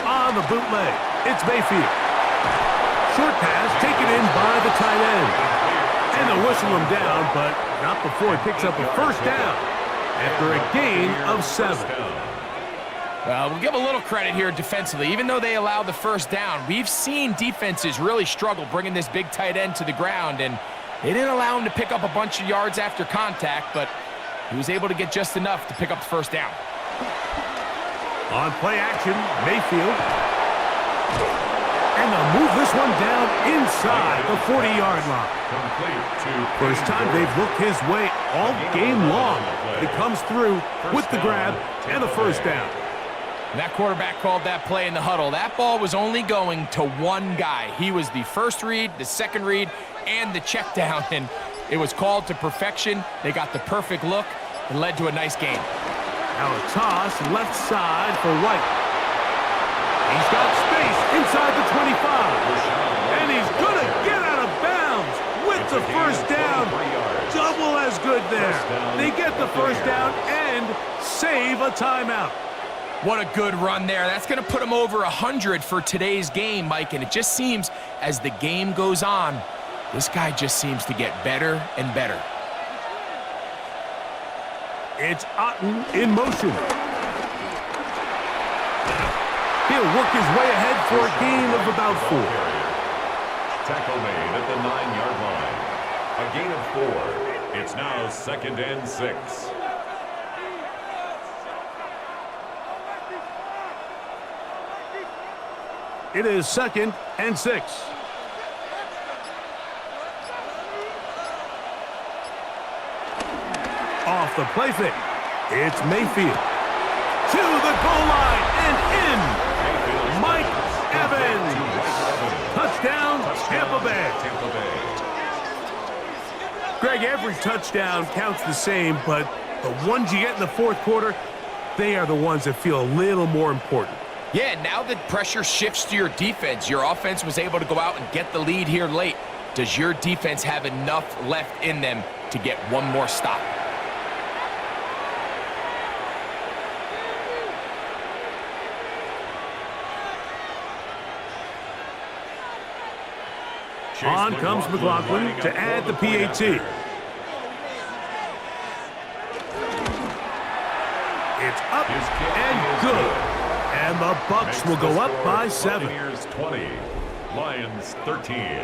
S1: On the bootleg, it's Mayfield. Short pass taken in by the tight end. And they'll whistle him down, but not before he picks up a first down after a gain of 7.
S2: We'll give a little credit here defensively. Even though they allowed the first down, we've seen defenses really struggle bringing this big tight end to the ground, and they didn't allow him to pick up a bunch of yards after contact, but he was able to get just enough to pick up the first down.
S1: On play action, Mayfield. And they'll move this one down inside the 40-yard line. First time they've looked his way all game long. He comes through with the grab and the first down.
S2: That quarterback called that play in the huddle. That ball was only going to one guy. He was the first read, the second read, and the check down. And it was called to perfection. They got the perfect look and led to a nice game.
S1: Now a toss left side for White. He's got space inside the 25. And he's going to get out of bounds with the first down. Double as good there. They get the first down and save a timeout.
S2: What a good run there. That's going to put him over 100 for today's game, Mike, and it just seems as the game goes on, this guy just seems to get better and better.
S1: It's Otten in motion. He'll work his way ahead for a gain of about 4.
S3: Tackle made at the 9-yard line. A gain of 4. It's now 2nd and 6.
S1: It is 2nd and 6. Off the play fake. It's Mayfield. To the goal line and in. Mike Evans. Touchdown, Tampa Bay. Greg, every touchdown counts the same, but the ones you get in the fourth quarter, they are the ones that feel a little more important.
S2: Yeah, now the pressure shifts to your defense. Your offense was able to go out and get the lead here late. Does your defense have enough left in them to get one more stop?
S1: On comes McLaughlin to add the PAT. It's up and good. And the Bucs will go up by 7.
S3: Buccaneers 20, Lions 13.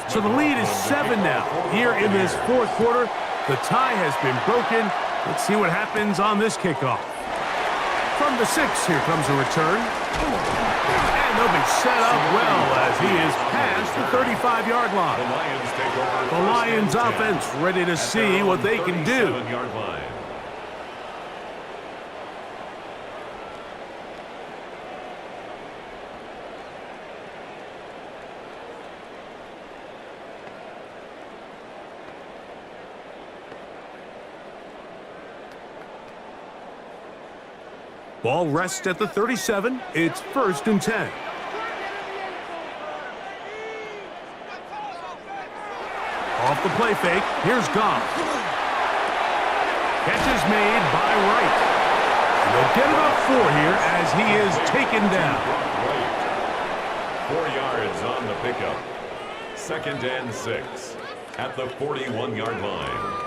S1: So the lead is 7 now. Here in this fourth quarter, the tie has been broken. Let's see what happens on this kickoff. From the 6, here comes a return. And they'll be set up well as he is past the 35-yard line. The Lions offense ready to see what they can do. Ball rests at the 37. It's 1st and 10. Off the play fake. Here's Goff. Catch is made by Wright. And they'll get about 4 here as he is taken down.
S3: 4 yards on the pickup. 2nd and 6 at the 41-yard line.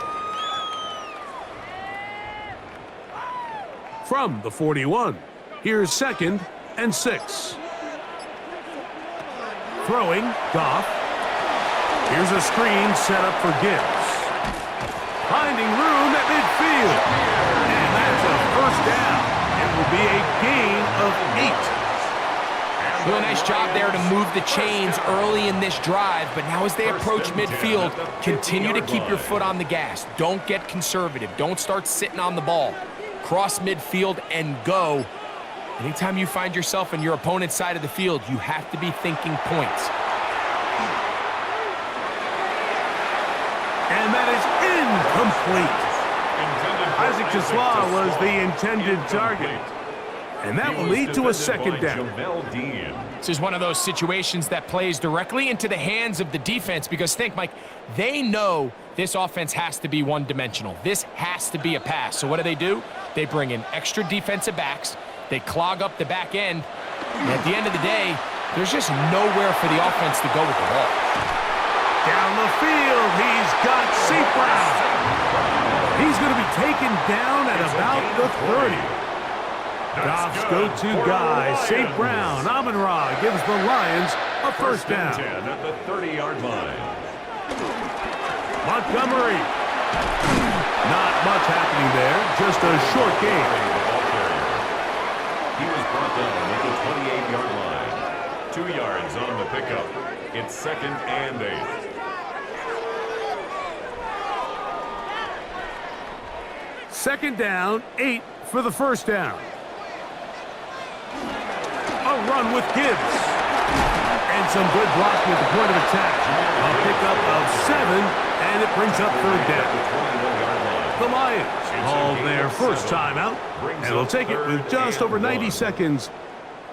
S1: From the 41, here's 2nd and 6. Throwing, Goff. Here's a screen set up for Gibbs. Finding room at midfield. And that's a 1st down. It will be a gain of 8.
S2: Doing a nice job there to move the chains early in this drive, but now as they approach midfield, continue to keep your foot on the gas. Don't get conservative. Don't start sitting on the ball. Cross midfield and go. Anytime you find yourself on your opponent's side of the field, you have to be thinking points.
S1: And that is incomplete. Isaac Jeswa was the intended target. And that will lead to a 2nd down.
S2: This is one of those situations that plays directly into the hands of the defense because think, Mike, they know this offense has to be one-dimensional. This has to be a pass. So what do? They bring in extra defensive backs. They clog up the back end. And at the end of the day, there's just nowhere for the offense to go with the ball.
S1: Down the field, he's got St. Brown. He's going to be taken down at about the 30. Goff's go-to guy, St. Brown. Amon-Ra gives the Lions a 1st down.
S3: 10 at the 30-yard line.
S1: Montgomery. Not much happening there, just a short game.
S3: He was brought down at the 28-yard line. 2 yards on the pickup. It's 2nd and 8. Second
S1: down, 8 for the 1st down. A run with Gibbs. And some good blocking at the point of attack. A pickup of 7, and it brings up third down. The Lions call their first timeout, and they'll take it with just over 90 seconds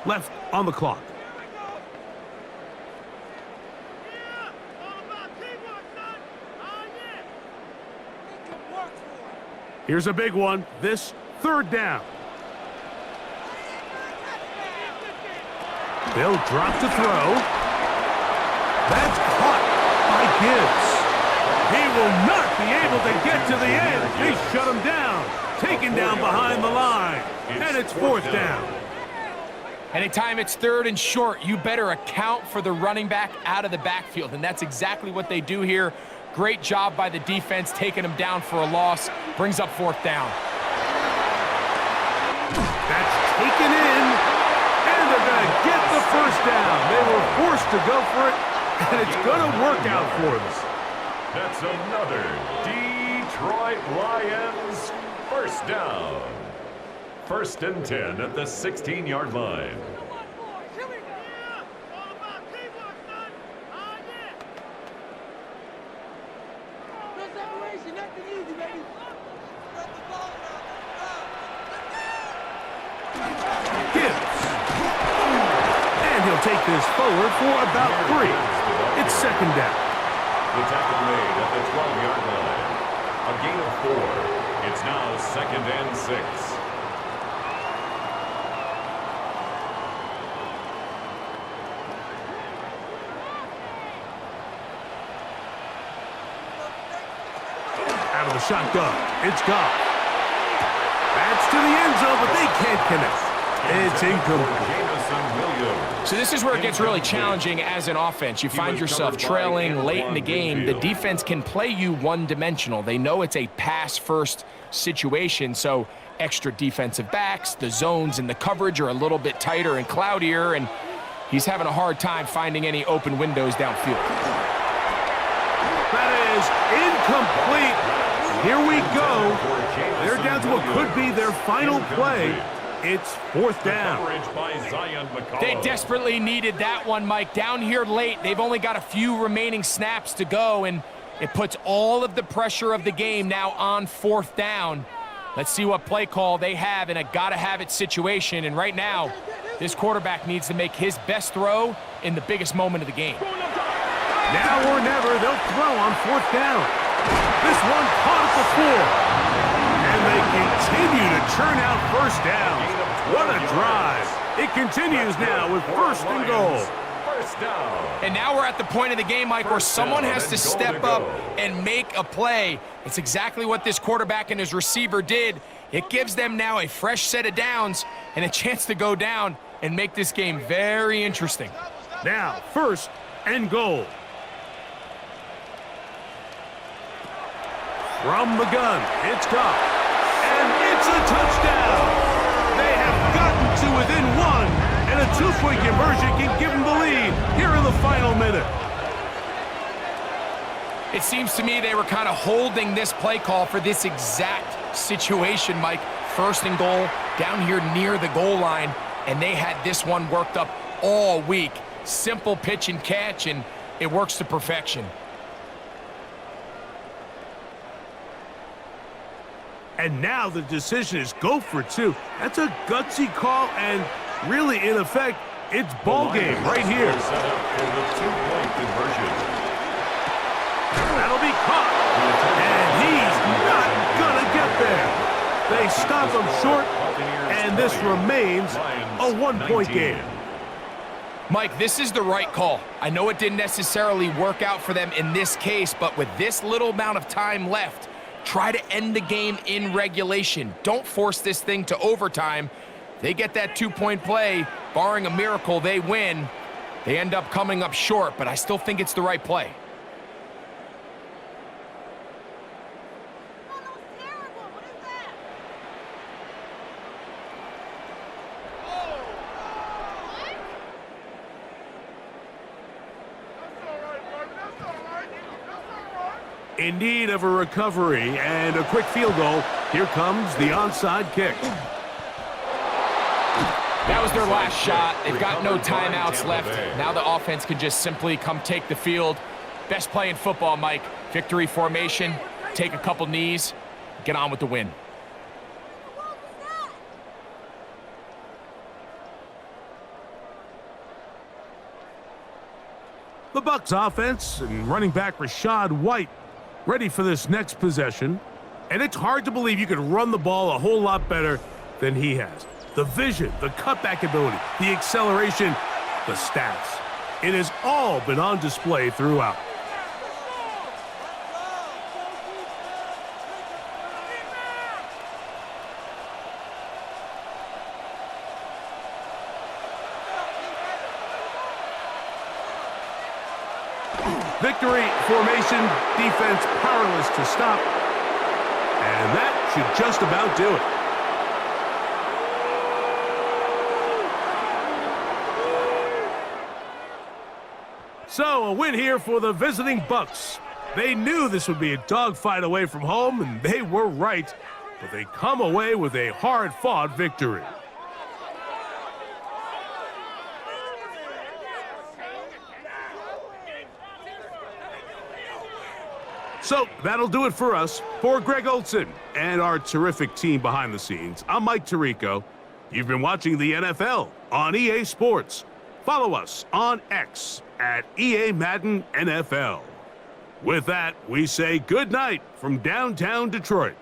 S1: left on the clock. Here's a big one. This third down. They'll drop to throw. That's caught by Gibbs. He will not be able to get to the end. They shut him down. Taken down behind the line. And it's fourth down.
S2: Anytime it's third and short, you better account for the running back out of the backfield. And that's exactly what they do here. Great job by the defense, taking him down for a loss. Brings up fourth down.
S1: That's taken in. And they're going to get the first down. They were forced to go for it. And it's going to work out for them.
S3: That's another Detroit Lions first down. First and 10 at the 16-yard line.
S1: Gibbs. And he'll take this forward for about 3. It's second down.
S3: The tackle made at the 12-yard line. A gain of 4. It's now second and 6.
S1: Out of the shotgun. It's gone. That's to the end zone, but they can't connect. It's incomplete.
S2: So this is where it gets really challenging as an offense. You find yourself trailing late in the game. The defense can play you one-dimensional. They know it's a pass-first situation, so extra defensive backs, the zones and the coverage are a little bit tighter and cloudier, and he's having a hard time finding any open windows downfield.
S1: That is incomplete. Here we go. They're down to what could be their final play. It's fourth down.
S2: They desperately needed that one, Mike. Down here late, they've only got a few remaining snaps to go, and it puts all of the pressure of the game now on fourth down. Let's see what play call they have in a gotta-have-it situation, and right now, this quarterback needs to make his best throw in the biggest moment of the game.
S1: Now or never, they'll throw on fourth down. This one caught at the 4. And they continue to churn out first downs. What a drive. It continues now with first and goal.
S2: And now we're at the point of the game, Mike, where someone has to step up and make a play. It's exactly what this quarterback and his receiver did. It gives them now a fresh set of downs and a chance to go down and make this game very interesting.
S1: Now, first and goal. From the gun, it's gone. And it's a touchdown. They have gotten to within 1, and a 2-point conversion can give them the lead here in the final minute.
S2: It seems to me they were kind of holding this play call for this exact situation, Mike. First and goal, down here near the goal line, and they had this one worked up all week. Simple pitch and catch, and it works to perfection.
S1: And now the decision is go for 2. That's a gutsy call, and really, in effect, it's ball game right here.
S3: Set up for the 2-point conversion.
S1: That'll be caught. And he's not gonna get there. They stop him short, and this remains a 1-point game.
S2: Mike, this is the right call. I know it didn't necessarily work out for them in this case, but with this little amount of time left, try to end the game in regulation. Don't force this thing to overtime. They get that 2-point play. Barring a miracle, they win. They end up coming up short, but I still think it's the right play.
S1: In need of a recovery and a quick field goal. Here comes the onside kick.
S2: That was their last shot. They've got no timeouts
S3: Tampa
S2: left.
S3: Bay.
S2: Now the offense can just simply come take the field. Best play in football, Mike. Victory formation, take a couple knees, get on with the win.
S1: The Bucs offense and running back Rachaad White ready for this next possession. And it's hard to believe you could run the ball a whole lot better than he has. The vision, the cutback ability, the acceleration, the stats. It has all been on display throughout. Victory formation, defense powerless to stop. And that should just about do it. So, a win here for the visiting Bucs. They knew this would be a dogfight away from home, and they were right. But they come away with a hard-fought victory. So, that'll do it for us. For Greg Olson and our terrific team behind the scenes, I'm Mike Tirico. You've been watching the NFL on EA Sports. Follow us on X at EA Madden NFL. With that, we say good night from downtown Detroit.